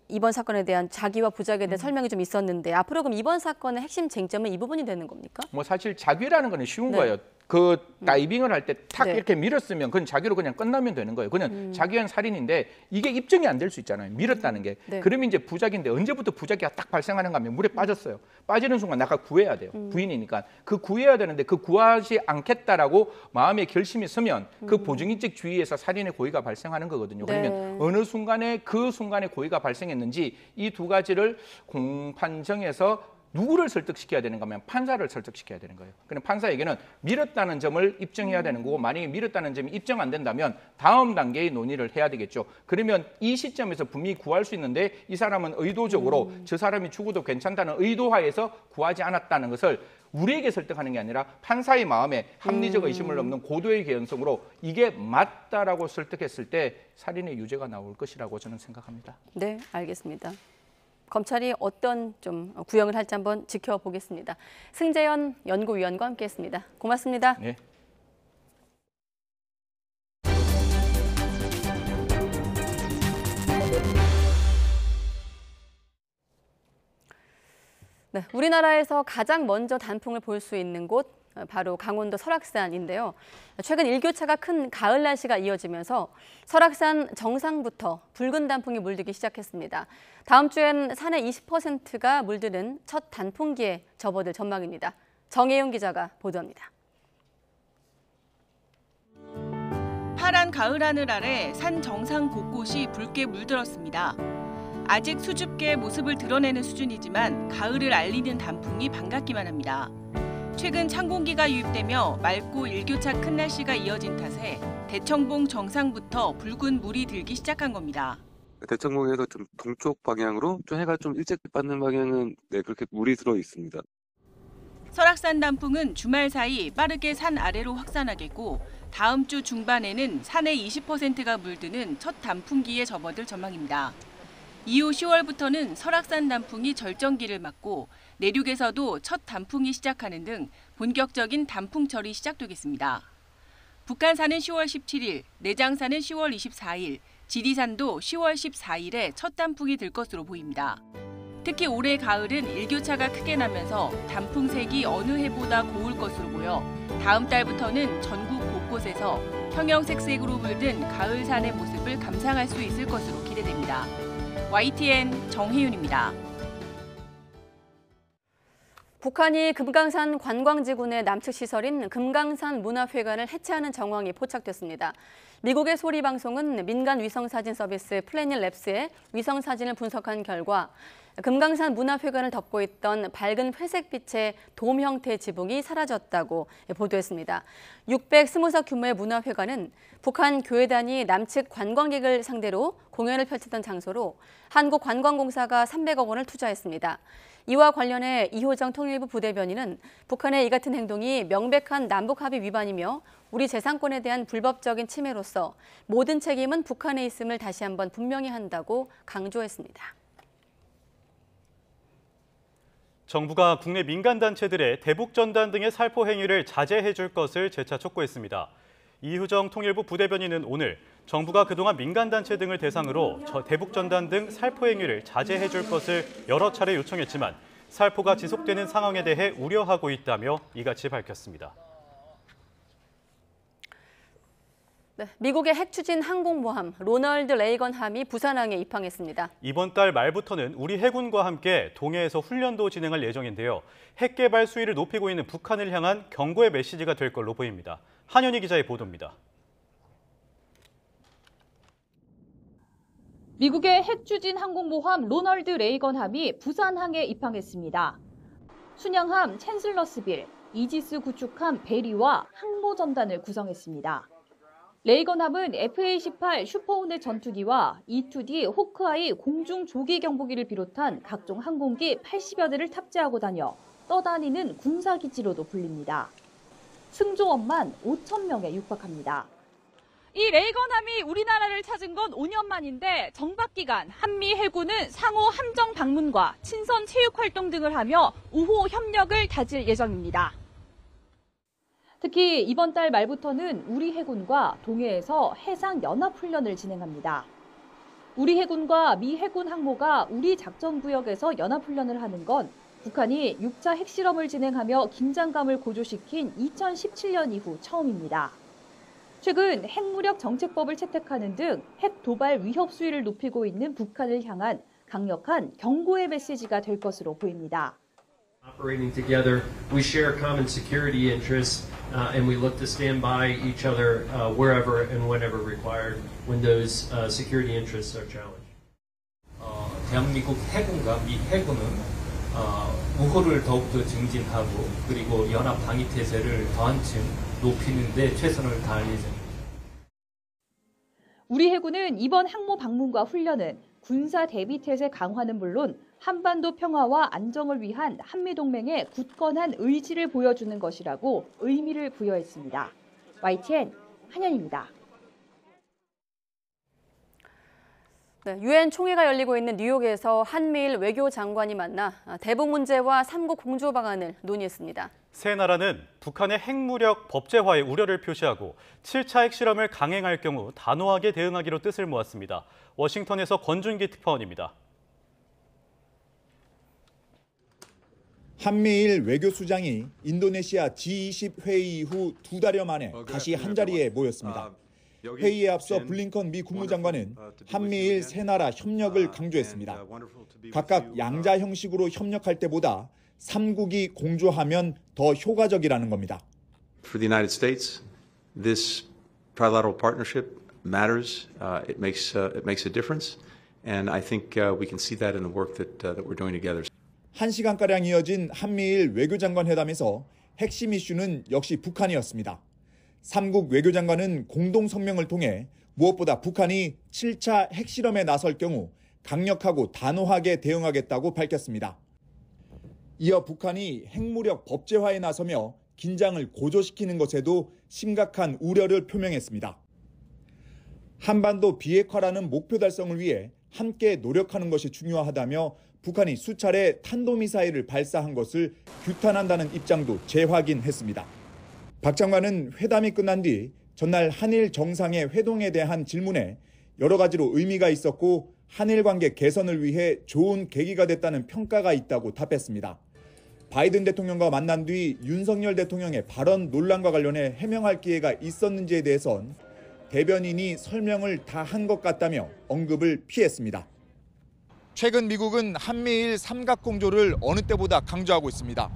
이번 사건에 대한 자기와 부작위에 대한 설명이 좀 있었는데 앞으로 그럼 이번 사건의 핵심 쟁점은 이 부분이 되는 겁니까? 뭐 사실 자기라는 거는 쉬운 거예요. 그 다이빙을 할 때 탁 이렇게 밀었으면 그건 자기로 그냥 끝나면 되는 거예요. 그냥 자기한 살인인데 이게 입증이 안 될 수 있잖아요. 밀었다는 게. 그러면 이제 부작위인데 언제부터 부작위가 딱 발생하는가 하면 물에 빠졌어요. 빠지는 순간 나가 구해야 돼요. 부인이니까. 그 구해야 되는데 그 구하지 않겠다라고 마음의 결심이 서면 그 보증인적 주의에서 살인의 고의가 발생하는 거거든요. 그러면 어느 순간에 그 순간에 고의가 발생했는지 이 두 가지를 공판정에서 누구를 설득시켜야 되는가 하면 판사를 설득시켜야 되는 거예요. 그럼 판사에게는 미뤘다는 점을 입증해야 되는 거고, 만약에 미뤘다는 점이 입증 안 된다면 다음 단계의 논의를 해야 되겠죠. 그러면 이 시점에서 분명히 구할 수 있는데 이 사람은 의도적으로 저 사람이 죽어도 괜찮다는 의도하에서 구하지 않았다는 것을 우리에게 설득하는 게 아니라 판사의 마음에 합리적 의심을 넘는 고도의 개연성으로 이게 맞다라고 설득했을 때 살인의 유죄가 나올 것이라고 저는 생각합니다. 네, 알겠습니다. 검찰이 어떤 좀 구형을 할지 한번 지켜보겠습니다. 승재현 연구위원과 함께했습니다. 고맙습니다. 네. 네, 우리나라에서 가장 먼저 단풍을 볼 수 있는 곳 바로 강원도 설악산인데요. 최근 일교차가 큰 가을 날씨가 이어지면서 설악산 정상부터 붉은 단풍이 물들기 시작했습니다. 다음 주엔 산의 20%가 물드는 첫 단풍기에 접어들 전망입니다. 정혜용 기자가 보도합니다. 파란 가을 하늘 아래 산 정상 곳곳이 붉게 물들었습니다. 아직 수줍게 모습을 드러내는 수준이지만 가을을 알리는 단풍이 반갑기만 합니다. 최근 찬 공기가 유입되며 맑고 일교차 큰 날씨가 이어진 탓에 대청봉 정상부터 붉은 물이 들기 시작한 겁니다. 대청봉에서 좀 동쪽 방향으로 좀 해가 좀 일찍 받는 방향은 그렇게 물이 들어 있습니다. 설악산 단풍은 주말 사이 빠르게 산 아래로 확산하겠고 다음 주 중반에는 산의 20%가 물드는 첫 단풍기에 접어들 전망입니다. 이후 10월부터는 설악산 단풍이 절정기를 맞고 내륙에서도 첫 단풍이 시작하는 등 본격적인 단풍철이 시작되겠습니다. 북한산은 10월 17일, 내장산은 10월 24일, 지리산도 10월 14일에 첫 단풍이 들 것으로 보입니다. 특히 올해 가을은 일교차가 크게 나면서 단풍색이 어느 해보다 고울 것으로 보여 다음 달부터는 전국 곳곳에서 형형색색으로 물든 가을산의 모습을 감상할 수 있을 것으로 기대됩니다. YTN 정혜윤입니다. 북한이 금강산 관광지군의 남측 시설인 금강산 문화회관을 해체하는 정황이 포착됐습니다. 미국의 소리 방송은 민간 위성사진 서비스 플래닛랩스의 위성사진을 분석한 결과 금강산 문화회관을 덮고 있던 밝은 회색빛의 돔 형태의 지붕이 사라졌다고 보도했습니다. 620석 규모의 문화회관은 북한 교회단이 남측 관광객을 상대로 공연을 펼치던 장소로 한국관광공사가 300억 원을 투자했습니다. 이와 관련해 이호정 통일부 부대변인은 북한의 이 같은 행동이 명백한 남북합의 위반이며 우리 재산권에 대한 불법적인 침해로서 모든 책임은 북한에 있음을 다시 한번 분명히 한다고 강조했습니다. 정부가 국내 민간단체들의 대북전단 등의 살포 행위를 자제해 줄 것을 재차 촉구했습니다. 이hu정 통일부 부대변인은 오늘 정부가 그동안 민간단체 등을 대상으로 대북전단 등 살포 행위를 자제해 줄 것을 여러 차례 요청했지만 살포가 지속되는 상황에 대해 우려하고 있다며 이같이 밝혔습니다. 네, 미국의 핵추진 항공모함 로널드 레이건함이 부산항에 입항했습니다. 이번 달 말부터는 우리 해군과 함께 동해에서 훈련도 진행할 예정인데요. 핵 개발 수위를 높이고 있는 북한을 향한 경고의 메시지가 될 걸로 보입니다. 한현희 기자의 보도입니다. 미국의 핵추진 항공모함 로널드 레이건함이 부산항에 입항했습니다. 순양함 챈슬러스빌, 이지스 구축함 베리와 항모 전단을 구성했습니다. 레이건함은 FA-18 슈퍼호넷 전투기와 E-2D 호크아이 공중 조기 경보기를 비롯한 각종 항공기 80여 대를 탑재하고 다녀 떠다니는 군사기지로도 불립니다. 승조원만 5천 명에 육박합니다. 이 레이건함이 우리나라를 찾은 건 5년 만인데 정박 기간 한미 해군은 상호 함정 방문과 친선 체육 활동 등을 하며 우호 협력을 다질 예정입니다. 특히 이번 달 말부터는 우리 해군과 동해에서 해상 연합 훈련을 진행합니다. 우리 해군과 미 해군 항모가 우리 작전 구역에서 연합 훈련을 하는 건 북한이 6차 핵실험을 진행하며 긴장감을 고조시킨 2017년 이후 처음입니다. 최근 핵무력 정책법을 채택하는 등 핵 도발 위협 수위를 높이고 있는 북한을 향한 강력한 경고의 메시지가 될 것으로 보입니다. Operating together, we share common security interests, and we look to stand by each other wherever and whenever required when those security interests are challenged. 대한민국 해군과 미 해군은 우호를 더욱더 증진하고 그리고 연합 방위 태세를 더 한층 높이는 데 최선을 다할 예정입니다. 우리 해군은 이번 항모 방문과 훈련은 군사 대비 태세 강화는 물론 한반도 평화와 안정을 위한 한미동맹의 굳건한 의지를 보여주는 것이라고 의미를 부여했습니다. YTN 한현입니다. 유엔 총회가 열리고 있는 뉴욕에서 한미일 외교장관이 만나 대북 문제와 3국 공조 방안을 논의했습니다. 세 나라는 북한의 핵무력 법제화에 우려를 표시하고 7차 핵실험을 강행할 경우 단호하게 대응하기로 뜻을 모았습니다. 워싱턴에서 권준기 특파원입니다. 한미일 외교수장이 인도네시아 G20 회의 이후 2달여 만에 다시 한자리에 모였습니다. 회의에 앞서 블링컨 미 국무장관은 한미일 세 나라 협력을 강조했습니다. 각각 양자 형식으로 협력할 때보다 3국이 공조하면 더 효과적이라는 겁니다. For the United States, this trilateral partnership matters. It makes a difference, and I think we can see that in the work that we're doing together. 1시간가량 이어진 한미일 외교장관 회담에서 핵심 이슈는 역시 북한이었습니다. 3국 외교장관은 공동 성명을 통해 무엇보다 북한이 7차 핵실험에 나설 경우 강력하고 단호하게 대응하겠다고 밝혔습니다. 이어 북한이 핵무력 법제화에 나서며 긴장을 고조시키는 것에도 심각한 우려를 표명했습니다. 한반도 비핵화라는 목표 달성을 위해 함께 노력하는 것이 중요하다며 북한이 수차례 탄도미사일을 발사한 것을 규탄한다는 입장도 재확인했습니다. 박 장관은 회담이 끝난 뒤 전날 한일 정상의 회동에 대한 질문에 여러 가지로 의미가 있었고 한일 관계 개선을 위해 좋은 계기가 됐다는 평가가 있다고 답했습니다. 바이든 대통령과 만난 뒤 윤석열 대통령의 발언 논란과 관련해 해명할 기회가 있었는지에 대해선 대변인이 설명을 다 한 것 같다며 언급을 피했습니다. 최근 미국은 한미일 삼각공조를 어느 때보다 강조하고 있습니다.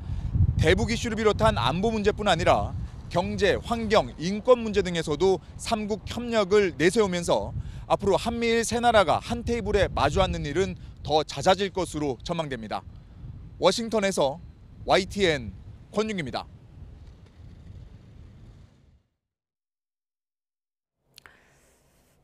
대북 이슈를 비롯한 안보 문제뿐 아니라 경제, 환경, 인권 문제 등에서도 3국 협력을 내세우면서 앞으로 한미일 세 나라가 한 테이블에 마주 앉는 일은 더 잦아질 것으로 전망됩니다. 워싱턴에서 YTN 권윤기입니다.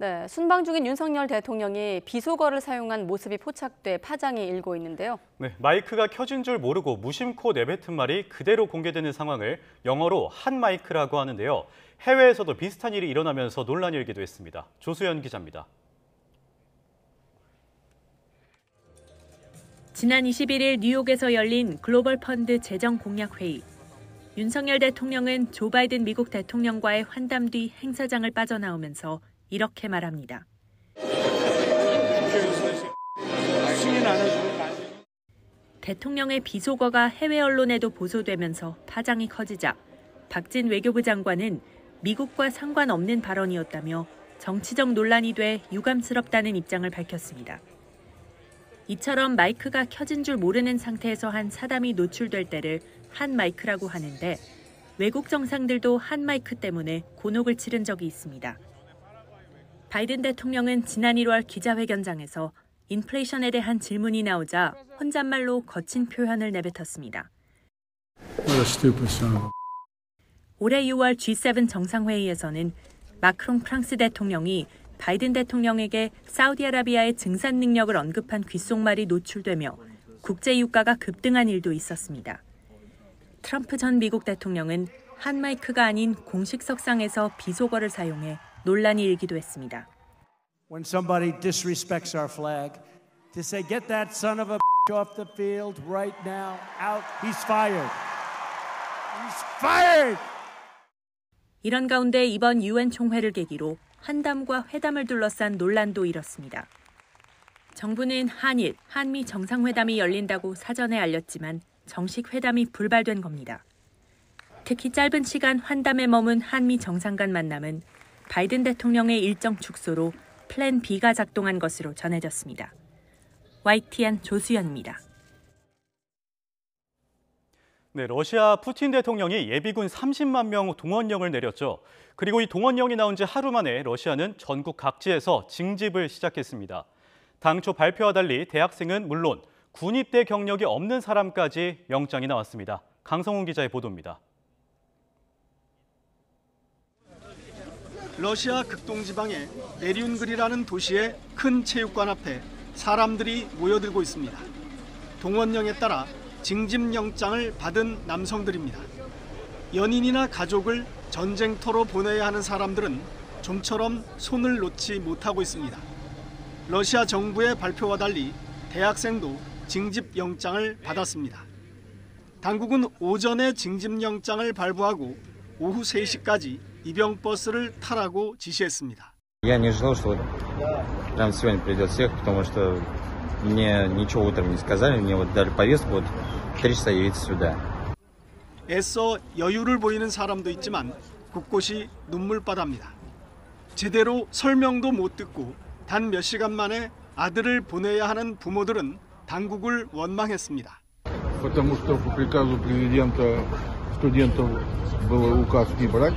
네, 순방 중인 윤석열 대통령이 비속어를 사용한 모습이 포착돼 파장이 일고 있는데요. 네, 마이크가 켜진 줄 모르고 무심코 내뱉은 말이 그대로 공개되는 상황을 영어로 한 마이크라고 하는데요. 해외에서도 비슷한 일이 일어나면서 논란이 일기도 했습니다. 조수연 기자입니다. 지난 21일 뉴욕에서 열린 글로벌 펀드 재정 공약 회의. 윤석열 대통령은 조 바이든 미국 대통령과의 환담 뒤 행사장을 빠져나오면서 이렇게 말합니다. 대통령의 비속어가 해외 언론에도 보도되면서 파장이 커지자 박진 외교부 장관은 미국과 상관없는 발언이었다며 정치적 논란이 돼 유감스럽다는 입장을 밝혔습니다. 이처럼 마이크가 켜진 줄 모르는 상태에서 한 사담이 노출될 때를 한 마이크라고 하는데 외국 정상들도 한 마이크 때문에 곤혹을 치른 적이 있습니다. 바이든 대통령은 지난 1월 기자회견장에서 인플레이션에 대한 질문이 나오자 혼잣말로 거친 표현을 내뱉었습니다. 올해 6월 G7 정상회의에서는 마크롱 프랑스 대통령이 바이든 대통령에게 사우디아라비아의 증산 능력을 언급한 귓속말이 노출되며 국제 유가가 급등한 일도 있었습니다. 트럼프 전 미국 대통령은 한 마이크가 아닌 공식석상에서 비속어를 사용해 논란이 일기도 했습니다. When somebody disrespects our flag, to say get that son of a off the field right now, out, he's fired. He's fired. 이런 가운데 이번 유엔 총회를 계기로 한담과 회담을 둘러싼 논란도 일었습니다. 정부는 한일, 한미 정상회담이 열린다고 사전에 알렸지만 정식 회담이 불발된 겁니다. 특히 짧은 시간 환담에 머문 한미 정상 간 만남은 바이든 대통령의 일정 축소로 플랜 B가 작동한 것으로 전해졌습니다. YTN 조수연입니다. 네, 러시아 푸틴 대통령이 예비군 30만 명 동원령을 내렸죠. 그리고 이 동원령이 나온 지 하루 만에 러시아는 전국 각지에서 징집을 시작했습니다. 당초 발표와 달리 대학생은 물론 군입대 경력이 없는 사람까지 영장이 나왔습니다. 강성훈 기자의 보도입니다. 러시아 극동지방의 네륜그리라는 도시의 큰 체육관 앞에 사람들이 모여들고 있습니다. 동원령에 따라 징집영장을 받은 남성들입니다. 연인이나 가족을 전쟁터로 보내야 하는 사람들은 좀처럼 손을 놓지 못하고 있습니다. 러시아 정부의 발표와 달리 대학생도 징집영장을 받았습니다. 당국은 오전에 징집영장을 발부하고 오후 3시까지 입영버스를 타라고 지시했습니다. Я не ожидал, что прям сегодня придет всех, потому что мне ничего утром не сказали, мне вот дали повестку, вот 3 часа явиться сюда. 애써 여유를 보이는 사람도 있지만 곳곳이 눈물바다입니다. 제대로 설명도 못 듣고 단 몇 시간 만에 아들을 보내야 하는 부모들은 당국을 원망했습니다. Потому что по приказу президента студентов был указ не брать,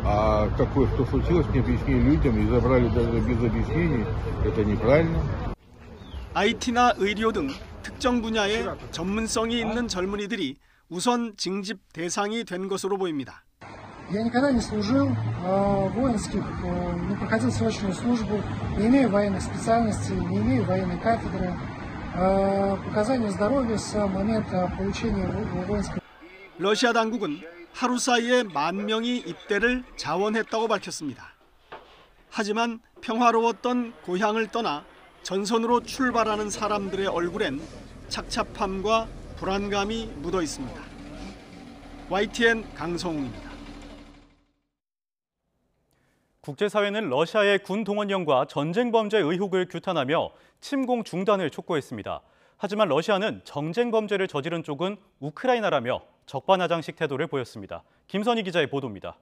а такое, что случилось, не объяснили людям и забрали даже без объяснений, это неправильно. IT나 의료 등 특정 분야에 전문성이 있는 젊은이들이 우선 징집 대상이 된 것으로 보입니다. Я никогда не служил воинских, не проходил срочную службу, не имею военных специальностей, не имею военной кафедры. Показания здоровья с момента получения воинской. 러시아 당국은 하루 사이에 10,000명이 입대를 자원했다고 밝혔습니다. 하지만 평화로웠던 고향을 떠나 전선으로 출발하는 사람들의 얼굴엔 착잡함과 불안감이 묻어 있습니다. YTN 강성웅입니다. 국제사회는 러시아의 군 동원령과 전쟁 범죄 의혹을 규탄하며 침공 중단을 촉구했습니다. 하지만 러시아는 전쟁 범죄를 저지른 쪽은 우크라이나라며 적반하장식 태도를 보였습니다. 김선희 기자의 보도입니다.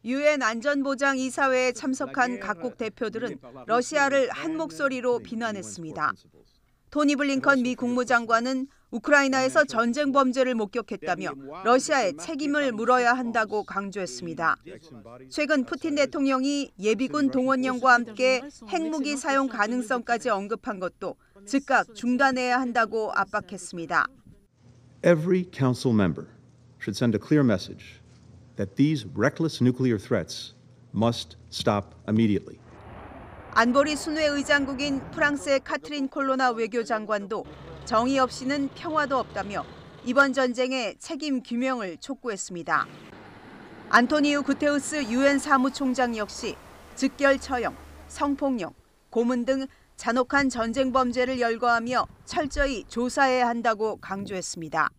유엔 안전보장이사회에 참석한 각국 대표들은 러시아를 한 목소리로 비난했습니다. 토니 블링컨 미 국무장관은 우크라이나에서 전쟁 범죄를 목격했다며 러시아에 책임을 물어야 한다고 강조했습니다. 최근 푸틴 대통령이 예비군 동원령과 함께 핵무기 사용 가능성까지 언급한 것도 즉각 중단해야 한다고 압박했습니다. Every council member should send a clear message that these reckless nuclear threats must stop immediately. 안보리 순회 의장국인 프랑스의 카트린 콜로나 외교장관도 정의 없이는 평화도 없다며 이번 전쟁의 책임 규명을 촉구했습니다. 안토니우 구테우스 유엔 사무총장 역시 즉결 처형, 성폭력, 고문 등 잔혹한 전쟁 범죄를 열거하며 철저히 조사해야 한다고 강조했습니다.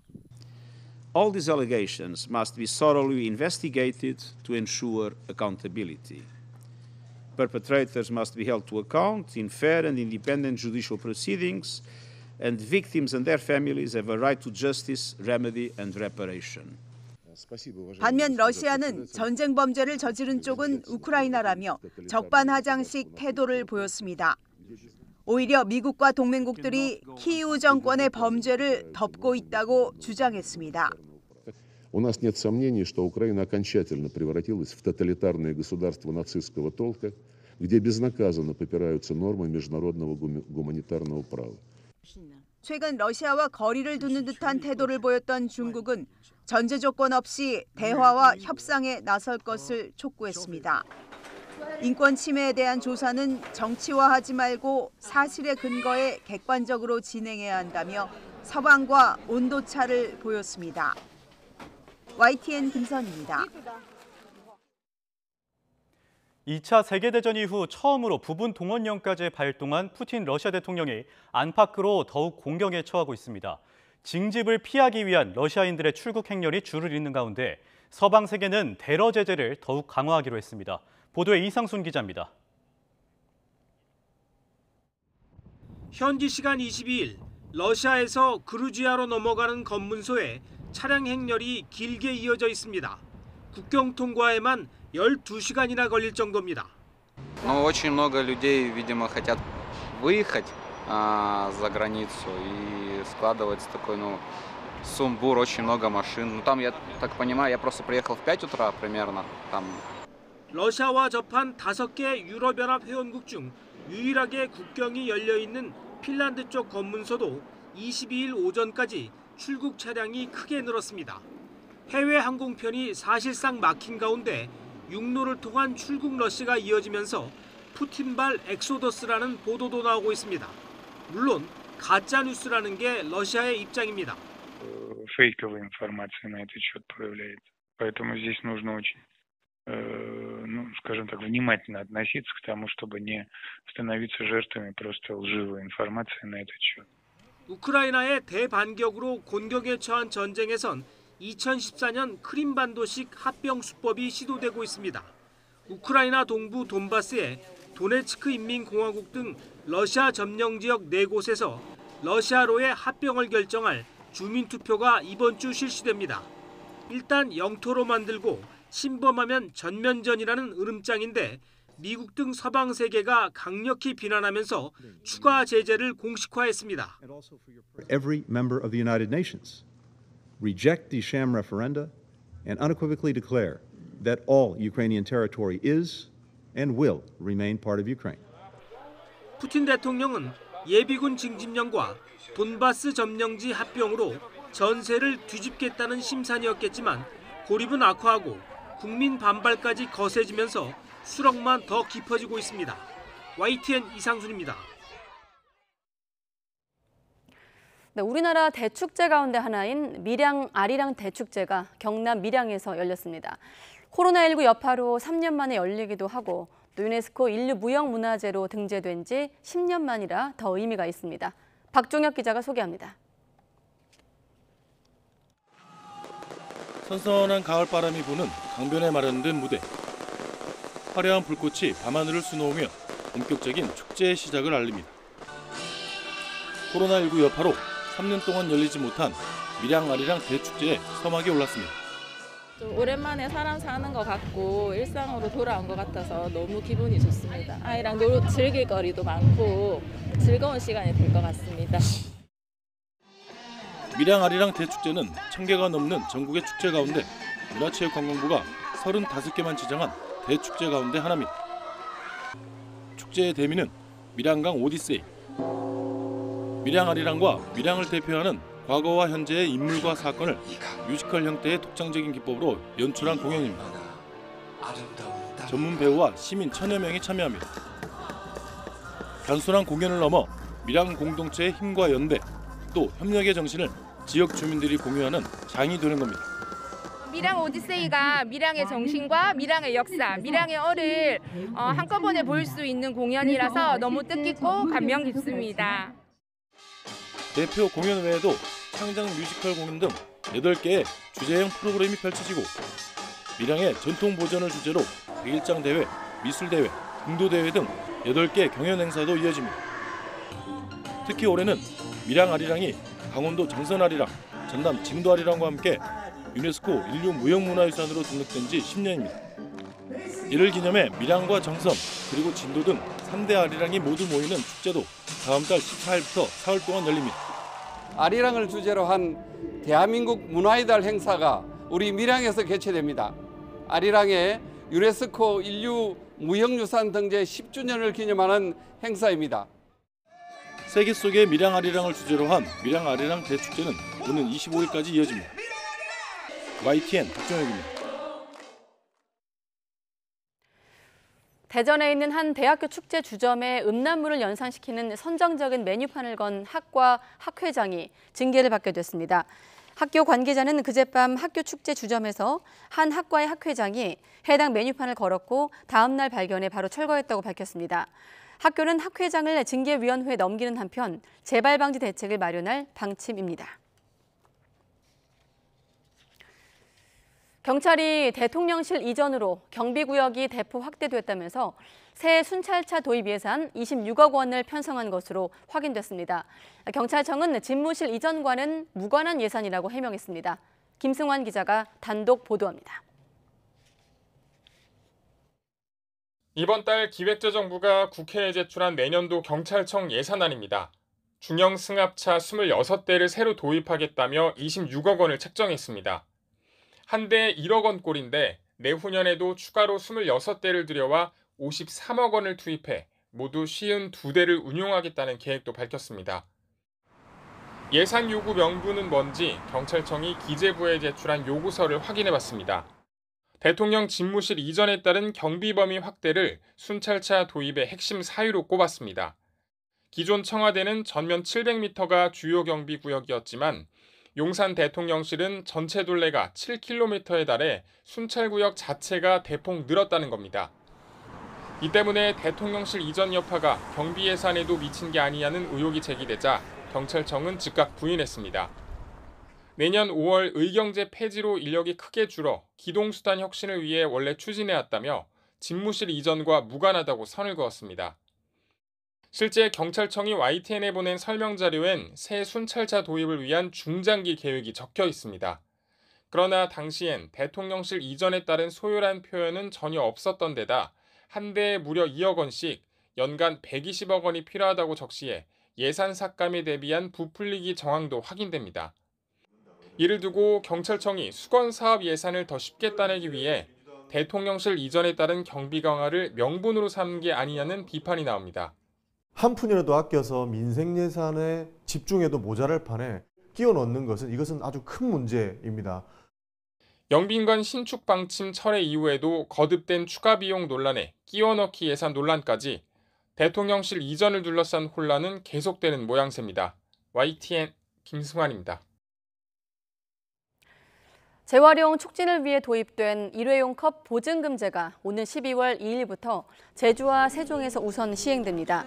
All these allegations must be thoroughly investigated to ensure accountability. Perpetrators must be held to account in fair and independent judicial proceedings, and victims and their families have a right to justice, remedy, and reparation. 반면 러시아는 전쟁 범죄를 저지른 쪽은 우크라이나라며 적반하장식 태도를 보였습니다. 오히려 미국과 동맹국들이 키이우 정권의 범죄를 덮고 있다고 주장했습니다. У нас нет сомнений, что Украина окончательно превратилась в тоталитарное государство нацистского толка, где безнаказанно попираются нормы международного гуманитарного права. 최근 러시아와 거리를 두는 듯한 태도를 보였던 중국은 전제 조건 없이 대화와 협상에 나설 것을 촉구했습니다. 인권 침해에 대한 조사는 정치화하지 말고 사실에 근거해 객관적으로 진행해야 한다며 서방과 온도차를 보였습니다. YTN 김선입니다. 2차 세계대전 이후 처음으로 부분 동원령까지 발동한 푸틴 러시아 대통령이 안팎으로 더욱 공경에 처하고 있습니다. 징집을 피하기 위한 러시아인들의 출국 행렬이 줄을 잇는 가운데 서방 세계는 대러 제재를 더욱 강화하기로 했습니다. 보도에 이상순 기자입니다. 현지 시간 22일 러시아에서 그루지아로 넘어가는 검문소에 차량 행렬이 길게 이어져 있습니다. 국경 통과에만 12시간이나 걸릴 정도입니다. Но очень много людей, видимо, хотят выехать за границу и складывается такой, сумбур, очень много машин. Там, я так понимаю, я просто приехал в 5 утра примерно. там. 러시아와 접한 5개 유럽연합 회원국 중 유일하게 국경이 열려 있는 핀란드 쪽 검문소도 22일 오전까지 출국 차량이 크게 늘었습니다. 해외 항공편이 사실상 막힌 가운데 육로를 통한 출국 러시가 이어지면서 푸틴발 엑소더스라는 보도도 나오고 있습니다. 물론 가짜 뉴스라는 게 러시아의 입장입니다. Фейковая информация на этот счет появляется. Поэтому здесь нужно очень, скажем так, внимательно относиться к тому, чтобы не становиться жертвами просто лживой информации на этот счет. 우크라이나의 대반격으로 곤경에 처한 전쟁에선 2014년 크림반도식 합병 수법이 시도되고 있습니다. 우크라이나 동부 돈바스의 도네츠크 인민공화국 등 러시아 점령 지역 4곳에서 러시아로의 합병을 결정할 주민투표가 이번 주 실시됩니다. 일단 영토로 만들고 침범하면 전면전이라는 으름장인데 미국 등 서방 세계가 강력히 비난하면서 추가 제재를 공식화했습니다. Every member of the United Nations reject the sham referenda and unequivocally declare that all Ukrainian territory is and will remain part of Ukraine. 푸틴 대통령은 예비군 징집령과 돈바스 점령지 합병으로 전세를 뒤집겠다는 심산이었겠지만 고립은 악화하고 국민 반발까지 거세지면서 수렁만 더 깊어지고 있습니다. YTN 이상순입니다. 네, 우리나라 대축제 가운데 하나인 밀양 아리랑 대축제가 경남 밀양에서 열렸습니다. 코로나19 여파로 3년 만에 열리기도 하고 또 유네스코 인류무형문화재로 등재된 지 10년 만이라 더 의미가 있습니다. 박종혁 기자가 소개합니다. 선선한 가을바람이 부는 강변에 마련된 무대. 화려한 불꽃이 밤하늘을 수놓으며 본격적인 축제의 시작을 알립니다. 코로나19 여파로 3년 동안 열리지 못한 밀양 아리랑 대축제에 서막이 올랐습니다. 좀 오랜만에 사람 사는 것 같고 일상으로 돌아온 것 같아서 너무 기분이 좋습니다. 아이랑 즐길 거리도 많고 즐거운 시간이 될 것 같습니다. 밀양 아리랑 대축제는 1000개가 넘는 전국의 축제 가운데 문화체육관광부가 35개만 지정한 대축제 가운데 하나입니다. 축제의 대미는 밀양강 오디세이. 밀양 아리랑과 밀양을 대표하는 과거와 현재의 인물과 사건을 뮤지컬 형태의 독창적인 기법으로 연출한 공연입니다. 전문 배우와 시민 1000여 명이 참여합니다. 단순한 공연을 넘어 밀양 공동체의 힘과 연대, 또 협력의 정신을 지역 주민들이 공유하는 장이 되는 겁니다. 밀양 오디세이가 밀양의 정신과 밀양의 역사, 밀양의 얼을 한꺼번에 볼 수 있는 공연이라서 너무 뜻깊고 감명 깊습니다. 대표 공연 외에도 창작 뮤지컬 공연 등 8개의 주제형 프로그램이 펼쳐지고 밀양의 전통 보존을 주제로 백일장 대회, 미술 대회, 궁도 대회 등 8개 경연 행사도 이어집니다. 특히 올해는 밀양 아리랑이 강원도 정선 아리랑, 전남 진도 아리랑과 함께 유네스코 인류무형문화유산으로 등록된 지 10년입니다. 이를 기념해 밀양과 정선, 그리고 진도 등 3대 아리랑이 모두 모이는 축제도 다음 달 14일부터 사흘 동안 열립니다. 아리랑을 주제로 한 대한민국 문화의 달 행사가 우리 밀양에서 개최됩니다. 아리랑의 유네스코 인류무형유산 등재 10주년을 기념하는 행사입니다. 세계 속의 밀양 아리랑을 주제로 한 밀양 아리랑 대축제는 오는 25일까지 이어집니다. YTN 박종혁입니다. 대전에 있는 한 대학교 축제 주점에 음란물을 연상시키는 선정적인 메뉴판을 건 학과 학회장이 징계를 받게 됐습니다. 학교 관계자는 그젯밤 학교 축제 주점에서 한 학과의 학회장이 해당 메뉴판을 걸었고 다음 날 발견해 바로 철거했다고 밝혔습니다. 학교는 학회장을 징계위원회에 넘기는 한편 재발 방지 대책을 마련할 방침입니다. 경찰이 대통령실 이전으로 경비구역이 대폭 확대됐다면서 새 순찰차 도입 예산 26억 원을 편성한 것으로 확인됐습니다. 경찰청은 집무실 이전과는 무관한 예산이라고 해명했습니다. 김승환 기자가 단독 보도합니다. 이번 달 기획재정부가 국회에 제출한 내년도 경찰청 예산안입니다. 중형 승합차 26대를 새로 도입하겠다며 26억 원을 책정했습니다. 한 대에 1억 원꼴인데 내후년에도 추가로 26대를 들여와 53억 원을 투입해 모두 52대를 운용하겠다는 계획도 밝혔습니다. 예산 요구 명분은 뭔지 경찰청이 기재부에 제출한 요구서를 확인해봤습니다. 대통령 집무실 이전에 따른 경비 범위 확대를 순찰차 도입의 핵심 사유로 꼽았습니다. 기존 청와대는 전면 700m가 주요 경비 구역이었지만 용산 대통령실은 전체 둘레가 7km에 달해 순찰구역 자체가 대폭 늘었다는 겁니다. 이 때문에 대통령실 이전 여파가 경비 예산에도 미친 게 아니냐는 의혹이 제기되자 경찰청은 즉각 부인했습니다. 내년 5월 의경제 폐지로 인력이 크게 줄어 기동수단 혁신을 위해 원래 추진해왔다며 집무실 이전과 무관하다고 선을 그었습니다. 실제 경찰청이 YTN에 보낸 설명자료엔 새 순찰차 도입을 위한 중장기 계획이 적혀 있습니다. 그러나 당시엔 대통령실 이전에 따른 소요란 표현은 전혀 없었던 데다 한 대에 무려 2억 원씩 연간 120억 원이 필요하다고 적시해 예산 삭감에 대비한 부풀리기 정황도 확인됩니다. 이를 두고 경찰청이 수건 사업 예산을 더 쉽게 따내기 위해 대통령실 이전에 따른 경비 강화를 명분으로 삼은 게 아니냐는 비판이 나옵니다. 한 푼이라도 아껴서 민생 예산에 집중해도 모자랄 판에 끼워 넣는 것은 이것은 아주 큰 문제입니다. 영빈관 신축 방침 철회 이후에도 거듭된 추가 비용 논란에 끼워 넣기 예산 논란까지 대통령실 이전을 둘러싼 혼란은 계속되는 모양새입니다. YTN 김승환입니다. 재활용 촉진을 위해 도입된 일회용 컵 보증금제가 오는 12월 2일부터 제주와 세종에서 우선 시행됩니다.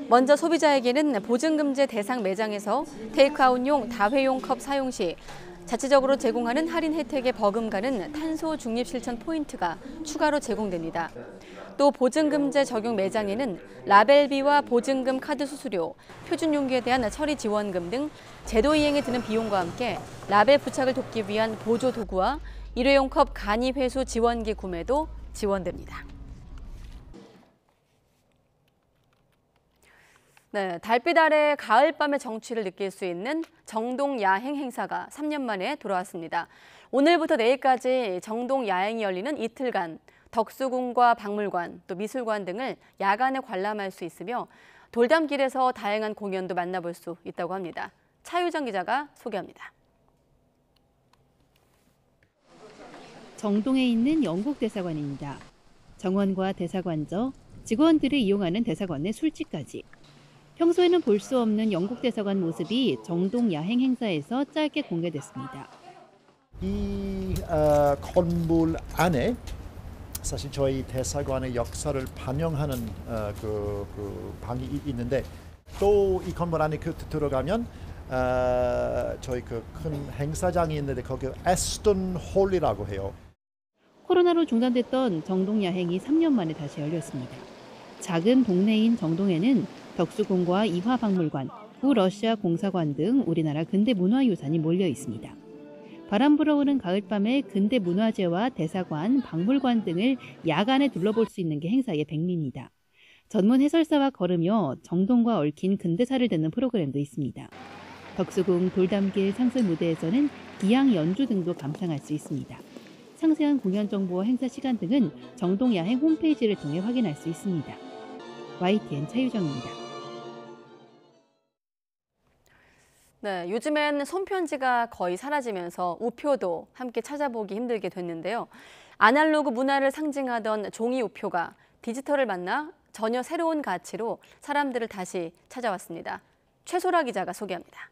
먼저 소비자에게는 보증금제 대상 매장에서 테이크아웃용 다회용 컵 사용 시 자체적으로 제공하는 할인 혜택에 버금가는 탄소 중립 실천 포인트가 추가로 제공됩니다. 또 보증금제 적용 매장에는 라벨비와 보증금 카드 수수료, 표준 용기에 대한 처리 지원금 등 제도 이행에 드는 비용과 함께 라벨 부착을 돕기 위한 보조 도구와 일회용 컵 간이 회수 지원기 구매도 지원됩니다. 네, 달빛 아래 가을밤의 정취를 느낄 수 있는 정동 야행 행사가 3년 만에 돌아왔습니다. 오늘부터 내일까지 정동 야행이 열리는 이틀간 덕수궁과 박물관, 또 미술관 등을 야간에 관람할 수 있으며 돌담길에서 다양한 공연도 만나볼 수 있다고 합니다. 차유정 기자가 소개합니다. 정동에 있는 영국 대사관입니다. 정원과 대사관저, 직원들이 이용하는 대사관의 술집까지. 평소에는 볼 수 없는 영국 대사관 모습이 정동 야행 행사에서 짧게 공개됐습니다. 이 건물 안에 사실 저희 대사관의 역사를 반영하는 그 방이 있는데 또 이 건물 안에 들어가면 저희 그 큰 행사장이 있는데 거기 에스턴 홀이라고 해요. 코로나로 중단됐던 정동 야행이 3년 만에 다시 열렸습니다. 작은 동네인 정동에는 덕수궁과 이화박물관, 구러시아 공사관 등 우리나라 근대 문화유산이 몰려 있습니다. 바람 불어오는 가을밤에 근대 문화재와 대사관, 박물관 등을 야간에 둘러볼 수 있는 게 행사의 백미입니다. 전문 해설사와 걸으며 정동과 얽힌 근대사를 듣는 프로그램도 있습니다. 덕수궁 돌담길 상설 무대에서는 기양 연주 등도 감상할 수 있습니다. 상세한 공연 정보와 행사 시간 등은 정동 야행 홈페이지를 통해 확인할 수 있습니다. YTN 차유정입니다. 네, 요즘엔 손편지가 거의 사라지면서 우표도 함께 찾아보기 힘들게 됐는데요. 아날로그 문화를 상징하던 종이 우표가 디지털을 만나 전혀 새로운 가치로 사람들을 다시 찾아왔습니다. 최소라 기자가 소개합니다.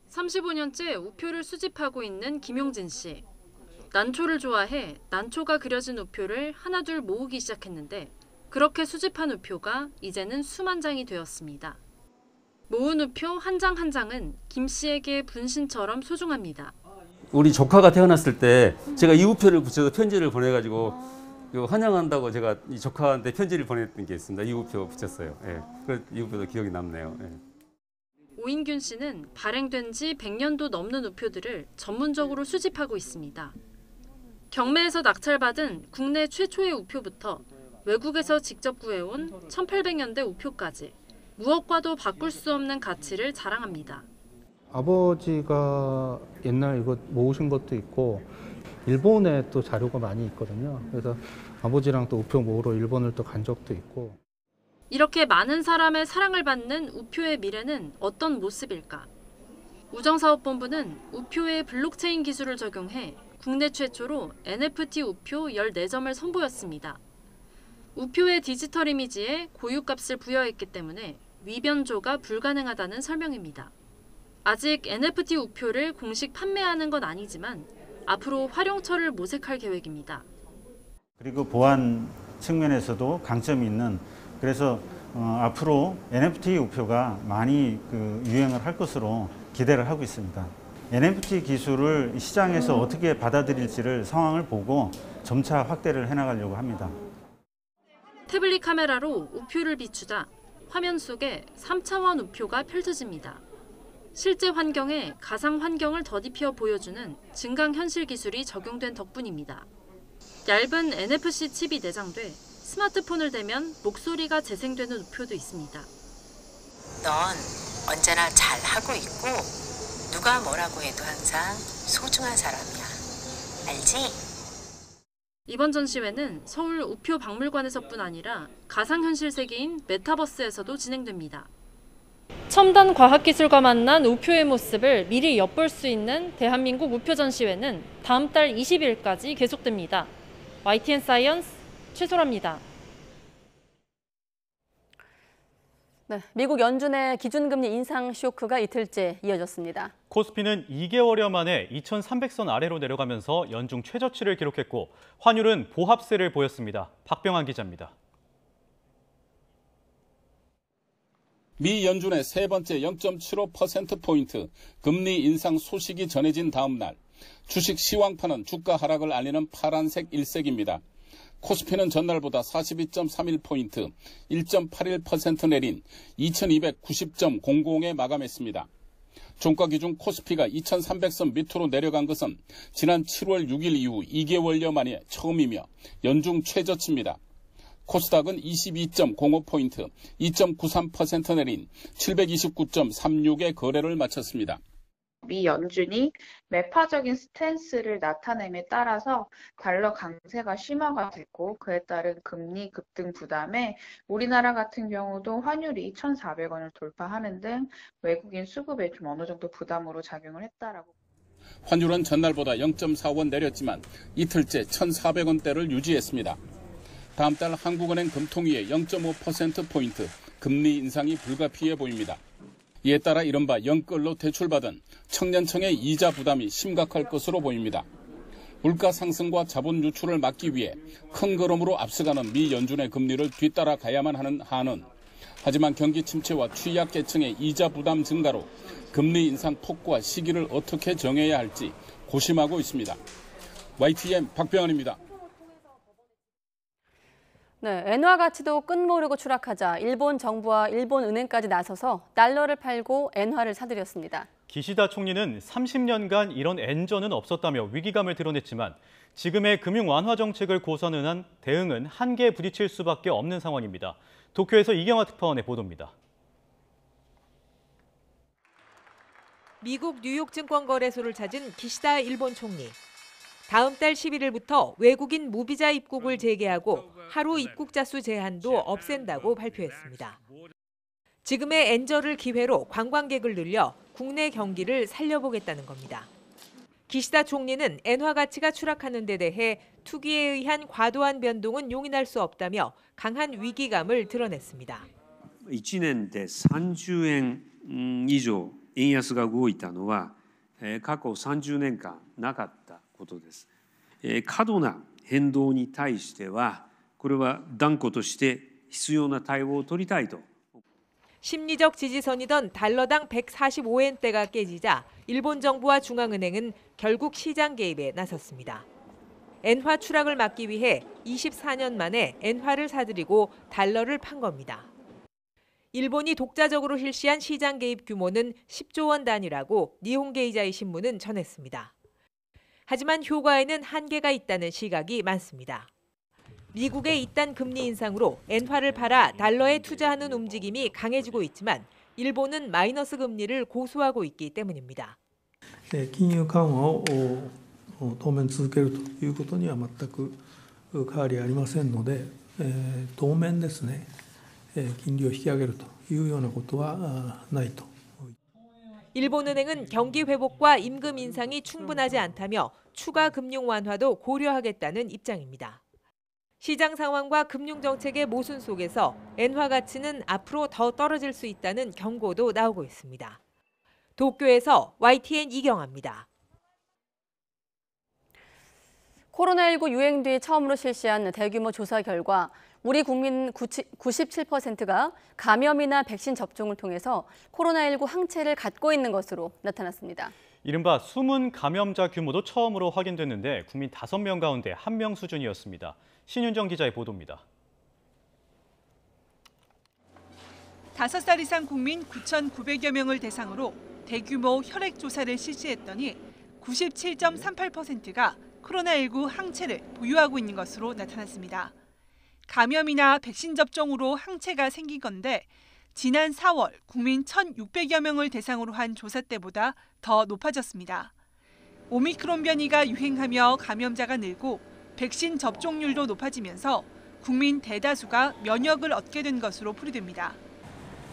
35년째 우표를 수집하고 있는 김용진 씨. 난초를 좋아해 난초가 그려진 우표를 하나둘 모으기 시작했는데 그렇게 수집한 우표가 이제는 수만 장이 되었습니다. 모은 우표 한 장 한 장은 김 씨에게 분신처럼 소중합니다. 우리 조카가 태어났을 때 제가 이 우표를 붙여서 편지를 보내가지고 환영한다고 제가 이 조카한테 편지를 보냈던 게 있습니다. 이 우표 붙였어요. 예. 이 우표도 기억이 남네요. 예. 오인균 씨는 발행된 지 100년도 넘는 우표들을 전문적으로 수집하고 있습니다. 경매에서 낙찰받은 국내 최초의 우표부터 외국에서 직접 구해온 1800년대 우표까지 무엇과도 바꿀 수 없는 가치를 자랑합니다. 아버지가 옛날 이거 모으신 것도 있고 일본에 또 자료가 많이 있거든요. 그래서 아버지랑 또 우표 모으러 일본을 또 간 적도 있고. 이렇게 많은 사람의 사랑을 받는 우표의 미래는 어떤 모습일까? 우정사업본부는 우표의 블록체인 기술을 적용해 국내 최초로 NFT 우표 14점을 선보였습니다. 우표의 디지털 이미지에 고유값을 부여했기 때문에 위변조가 불가능하다는 설명입니다. 아직 NFT 우표를 공식 판매하는 건 아니지만 앞으로 활용처를 모색할 계획입니다. 그리고 보안 측면에서도 강점이 있는, 그래서 앞으로 NFT 우표가 많이 유행을 할 것으로 기대를 하고 있습니다. NFT 기술을 시장에서 어떻게 받아들일지를 상황을 보고 점차 확대를 해나가려고 합니다. 태블릿 카메라로 우표를 비추자 화면 속에 3차원 우표가 펼쳐집니다. 실제 환경에 가상 환경을 더딥혀 보여주는 증강현실 기술이 적용된 덕분입니다. 얇은 NFC 칩이 내장돼 스마트폰을 대면 목소리가 재생되는 우표도 있습니다. 넌 언제나 잘하고 있고 누가 뭐라고 해도 항상 소중한 사람이야. 알지? 이번 전시회는 서울 우표 박물관에서뿐 아니라 가상현실 세계인 메타버스에서도 진행됩니다. 첨단 과학기술과 만난 우표의 모습을 미리 엿볼 수 있는 대한민국 우표 전시회는 다음 달 20일까지 계속됩니다. YTN 사이언스 최소라입니다. 네, 미국 연준의 기준금리 인상 쇼크가 이틀째 이어졌습니다. 코스피는 2개월여 만에 2,300선 아래로 내려가면서 연중 최저치를 기록했고 환율은 보합세를 보였습니다. 박병환 기자입니다. 미 연준의 세 번째 0.75%포인트 금리 인상 소식이 전해진 다음 날 주식 시황판은 주가 하락을 알리는 파란색 일색입니다. 코스피는 전날보다 42.31포인트, 1.81% 내린 2290.00에 마감했습니다. 종가 기준 코스피가 2300선 밑으로 내려간 것은 지난 7월 6일 이후 2개월여 만에 처음이며 연중 최저치입니다. 코스닥은 22.05포인트, 2.93% 내린 729.36의 거래를 마쳤습니다. 미 연준이 매파적인 스탠스를 나타냄에 따라서 달러 강세가 심화가 됐고 그에 따른 금리 급등 부담에 우리나라 같은 경우도 환율이 1,400원을 돌파하는 등 외국인 수급에 좀 어느 정도 부담으로 작용을 했다라고. 환율은 전날보다 0.4원 내렸지만 이틀째 1,400원대를 유지했습니다. 다음 달 한국은행 금통위의 0.5%포인트 금리 인상이 불가피해 보입니다. 이에 따라 이른바 영끌로 대출받은 청년층의 이자 부담이 심각할 것으로 보입니다. 물가 상승과 자본 유출을 막기 위해 큰 걸음으로 앞서가는 미 연준의 금리를 뒤따라가야만 하는 한은 하지만 경기 침체와 취약계층의 이자 부담 증가로 금리 인상 폭과 시기를 어떻게 정해야 할지 고심하고 있습니다. YTN 박병환입니다. 네, 엔화 가치도 끝모르고 추락하자 일본 정부와 일본 은행까지 나서서 달러를 팔고 엔화를 사들였습니다. 기시다 총리는 30년간 이런 엔전은 없었다며 위기감을 드러냈지만 지금의 금융 완화 정책을 고선은 한 대응은 한계에 부딪힐 수밖에 없는 상황입니다. 도쿄에서 이경화 특파원의 보도입니다. 미국 뉴욕 증권거래소를 찾은 기시다 일본 총리. 다음 달 11일부터 외국인 무비자 입국을 재개하고 하루 입국자 수 제한도 없앤다고 발표했습니다. 지금의 엔저를 기회로 관광객을 늘려 국내 경기를 살려보겠다는 겁니다. 기시다 총리는 엔화 가치가 추락하는 데 대해 투기에 의한 과도한 변동은 용인할 수 없다며 강한 위기감을 드러냈습니다. 1年で30円以上円安が動いたのは過去30年間なかったことです。過度な変動に対してはこれは断固として必要な対応を取りたいと。 심리적 지지선이던 달러당 145엔대가 깨지자 일본 정부와 중앙은행은 결국 시장 개입에 나섰습니다. 엔화 추락을 막기 위해 24년 만에 엔화를 사들이고 달러를 판 겁니다. 일본이 독자적으로 실시한 시장 개입 규모는 10조 원 단위라고 니혼게이자이 신문은 전했습니다. 하지만 효과에는 한계가 있다는 시각이 많습니다. 미국의 이딴 금리 인상으로 엔화를 팔아 달러에 투자하는 움직임이 강해지고 있지만 일본은 마이너스 금리를 고수하고 있기 때문입니다. 金融緩和を当面続けるということには全く変わりありませんので、当面ですね、金利を引き上げるというようなことはないと。 일본은행은 경기 회복과 임금 인상이 충분하지 않다며 추가 금융 완화도 고려하겠다는 입장입니다. 시장 상황과 금융 정책의 모순 속에서 엔화 가치는 앞으로 더 떨어질 수 있다는 경고도 나오고 있습니다. 도쿄에서 YTN 이경아입니다. 코로나19 유행 뒤 처음으로 실시한 대규모 조사 결과 우리 국민 97%가 감염이나 백신 접종을 통해서 코로나19 항체를 갖고 있는 것으로 나타났습니다. 이른바 숨은 감염자 규모도 처음으로 확인됐는데 국민 5명 가운데 1명 수준이었습니다. 신윤정 기자의 보도입니다. 5살 이상 국민 9,900여 명을 대상으로 대규모 혈액 조사를 실시했더니 97.38%가 코로나19 항체를 보유하고 있는 것으로 나타났습니다. 감염이나 백신 접종으로 항체가 생긴 건데 지난 4월 국민 1,600여 명을 대상으로 한 조사 때보다 더 높아졌습니다. 오미크론 변이가 유행하며 감염자가 늘고 백신 접종률도 높아지면서 국민 대다수가 면역을 얻게 된 것으로 풀이됩니다.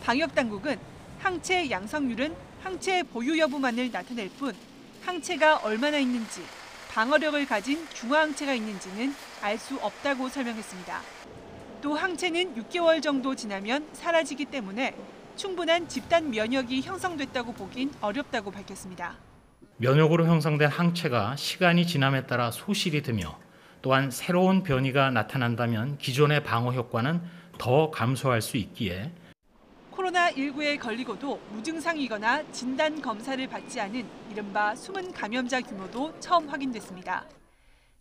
방역당국은 항체 양성률은 항체 보유 여부만을 나타낼 뿐 항체가 얼마나 있는지 방어력을 가진 중화항체가 있는지는 알 수 없다고 설명했습니다. 또 항체는 6개월 정도 지나면 사라지기 때문에 충분한 집단 면역이 형성됐다고 보긴 어렵다고 밝혔습니다. 면역으로 형성된 항체가 시간이 지남에 따라 소실이 되며 또한 새로운 변이가 나타난다면 기존의 방어 효과는 더 감소할 수 있기에 코로나19에 걸리고도 무증상이거나 진단 검사를 받지 않은 이른바 숨은 감염자 규모도 처음 확인됐습니다.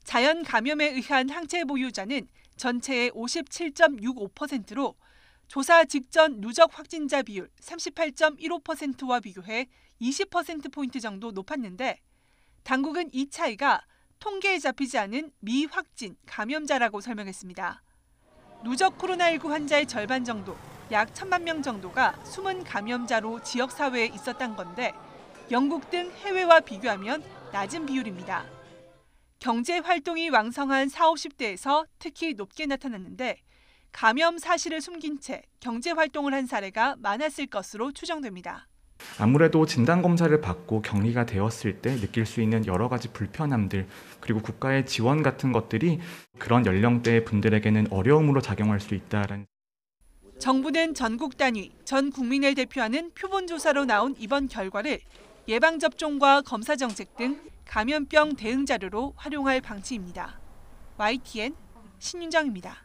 자연 감염에 의한 항체 보유자는 전체의 57.65%로 조사 직전 누적 확진자 비율 38.15%와 비교해 20%포인트 정도 높았는데 당국은 이 차이가 통계에 잡히지 않은 미확진 감염자라고 설명했습니다. 누적 코로나19 환자의 절반 정도, 약 1,000만 명 정도가 숨은 감염자로 지역사회에 있었던 건데 영국 등 해외와 비교하면 낮은 비율입니다. 경제 활동이 왕성한 40, 50대에서 특히 높게 나타났는데 감염 사실을 숨긴 채 경제 활동을 한 사례가 많았을 것으로 추정됩니다. 아무래도 진단검사를 받고 격리가 되었을 때 느낄 수 있는 여러 가지 불편함들 그리고 국가의 지원 같은 것들이 그런 연령대의 분들에게는 어려움으로 작용할 수 있다는. 정부는 전국 단위, 전 국민을 대표하는 표본조사로 나온 이번 결과를 예방접종과 검사정책 등 감염병 대응 자료로 활용할 방침입니다. YTN 신윤정입니다.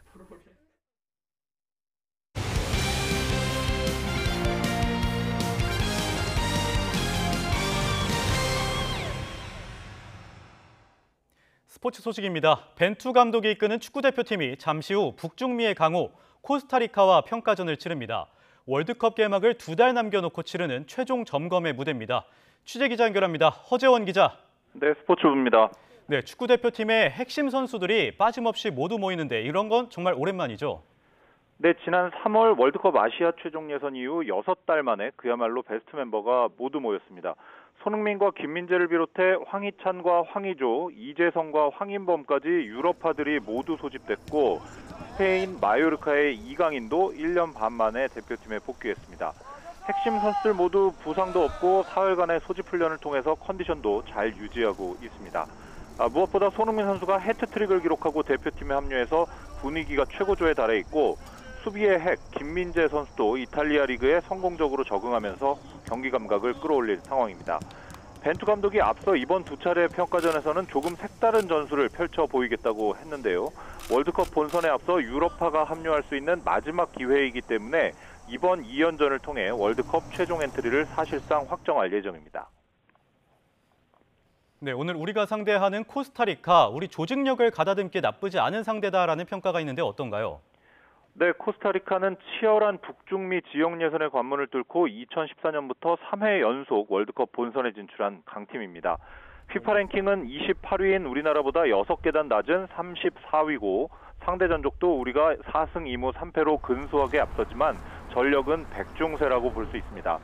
스포츠 소식입니다. 벤투 감독이 이끄는 축구대표팀이 잠시 후 북중미의 강호 코스타리카와 평가전을 치릅니다. 월드컵 개막을 2달 남겨놓고 치르는 최종 점검의 무대입니다. 취재기자 연결합니다. 허재원 기자. 네, 스포츠부입니다. 네, 축구대표팀의 핵심 선수들이 빠짐없이 모두 모이는데 이런 건 정말 오랜만이죠? 네, 지난 3월 월드컵 아시아 최종 예선 이후 6달 만에 그야말로 베스트 멤버가 모두 모였습니다. 손흥민과 김민재를 비롯해 황희찬과 황의조, 이재성과 황인범까지 유럽파들이 모두 소집됐고 스페인 마요르카의 이강인도 1년 반 만에 대표팀에 복귀했습니다. 핵심 선수들 모두 부상도 없고 사흘간의 소집 훈련을 통해서 컨디션도 잘 유지하고 있습니다. 무엇보다 손흥민 선수가 해트트릭을 기록하고 대표팀에 합류해서 분위기가 최고조에 달해 있고 수비의 핵 김민재 선수도 이탈리아 리그에 성공적으로 적응하면서 경기 감각을 끌어올린 상황입니다. 벤투 감독이 앞서 이번 2차례 평가전에서는 조금 색다른 전술을 펼쳐 보이겠다고 했는데요. 월드컵 본선에 앞서 유럽파가 합류할 수 있는 마지막 기회이기 때문에 이번 2연전을 통해 월드컵 최종 엔트리를 사실상 확정할 예정입니다. 네, 오늘 우리가 상대하는 코스타리카, 우리 조직력을 가다듬기 나쁘지 않은 상대다라는 평가가 있는데 어떤가요? 네, 코스타리카는 치열한 북중미 지역 예선의 관문을 뚫고 2014년부터 3회 연속 월드컵 본선에 진출한 강팀입니다. 피파 랭킹은 28위인 우리나라보다 6계단 낮은 34위고 상대 전적도 우리가 4승 2무 3패로 근소하게 앞서지만 전력은 백중세라고 볼 수 있습니다.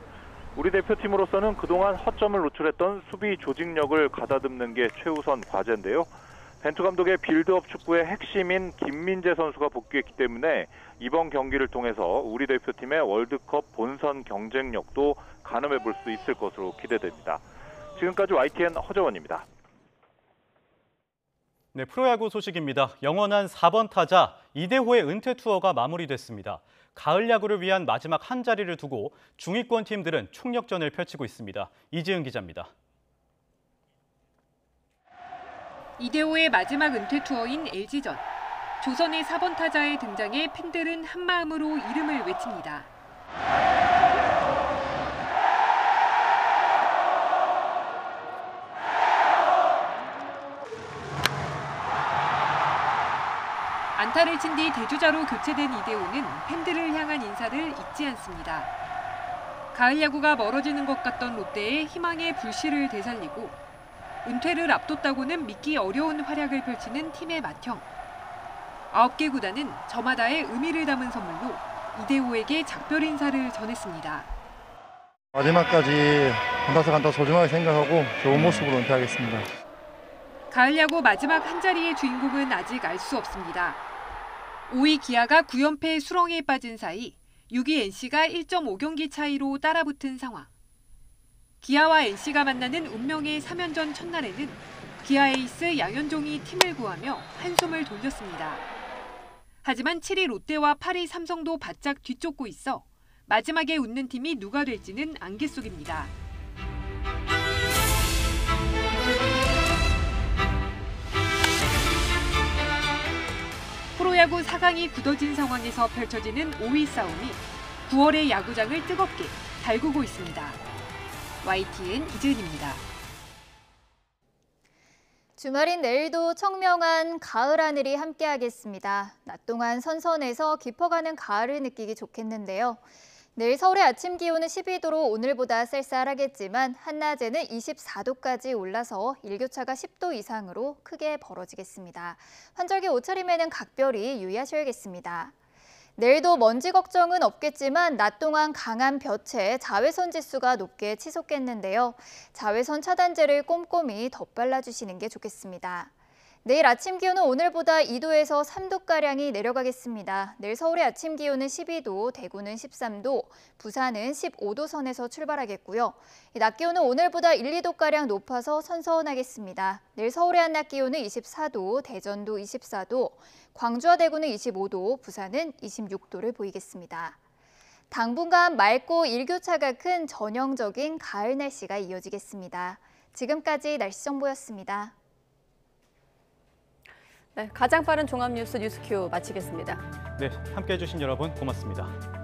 우리 대표팀으로서는 그동안 허점을 노출했던 수비 조직력을 가다듬는 게 최우선 과제인데요. 벤투 감독의 빌드업 축구의 핵심인 김민재 선수가 복귀했기 때문에 이번 경기를 통해서 우리 대표팀의 월드컵 본선 경쟁력도 가늠해 볼 수 있을 것으로 기대됩니다. 지금까지 YTN 허정원입니다. 네, 프로야구 소식입니다. 영원한 4번 타자 이대호의 은퇴 투어가 마무리됐습니다. 가을 야구를 위한 마지막 한 자리를 두고 중위권 팀들은 총력전을 펼치고 있습니다. 이지은 기자입니다. 이대호의 마지막 은퇴 투어인 LG전. 조선의 4번 타자의 등장에 팬들은 한마음으로 이름을 외칩니다. 안타를 친 뒤 대주자로 교체된 이대호는 팬들을 향한 인사를 잊지 않습니다. 가을 야구가 멀어지는 것 같던 롯데의 희망의 불씨를 되살리고 은퇴를 앞뒀다고는 믿기 어려운 활약을 펼치는 팀의 맏형. 9개 구단은 저마다의 의미를 담은 선물로 이대호에게 작별 인사를 전했습니다. 마지막까지 한타석 소중하게 생각하고 좋은 모습으로 은퇴하겠습니다. 가을 야구 마지막 한 자리의 주인공은 아직 알 수 없습니다. 5위 기아가 9연패 수렁에 빠진 사이 6위 NC가 1.5경기 차이로 따라붙은 상황. 기아와 NC가 만나는 운명의 3연전 첫날에는 기아 에이스 양현종이 팀을 구하며 한숨을 돌렸습니다. 하지만 7위 롯데와 8위 삼성도 바짝 뒤쫓고 있어 마지막에 웃는 팀이 누가 될지는 안개 속입니다. 프로야구 4강이 굳어진 상황에서 펼쳐지는 5위 싸움이 9월의 야구장을 뜨겁게 달구고 있습니다. YTN 이지은입니다. 주말인 내일도 청명한 가을 하늘이 함께하겠습니다. 낮 동안 선선해서 깊어가는 가을을 느끼기 좋겠는데요. 내일 서울의 아침 기온은 12도로 오늘보다 쌀쌀하겠지만 한낮에는 24도까지 올라서 일교차가 10도 이상으로 크게 벌어지겠습니다. 환절기 옷차림에는 각별히 유의하셔야겠습니다. 내일도 먼지 걱정은 없겠지만 낮 동안 강한 볕에 자외선 지수가 높게 치솟겠는데요. 자외선 차단제를 꼼꼼히 덧발라주시는 게 좋겠습니다. 내일 아침 기온은 오늘보다 2도에서 3도가량이 내려가겠습니다. 내일 서울의 아침 기온은 12도, 대구는 13도, 부산은 15도 선에서 출발하겠고요. 낮 기온은 오늘보다 1, 2도가량 높아서 선선하겠습니다. 내일 서울의 한낮 기온은 24도, 대전도 24도, 광주와 대구는 25도, 부산은 26도를 보이겠습니다. 당분간 맑고 일교차가 큰 전형적인 가을 날씨가 이어지겠습니다. 지금까지 날씨 정보였습니다. 네, 가장 빠른 종합뉴스 뉴스큐 마치겠습니다. 네, 함께해 주신 여러분 고맙습니다.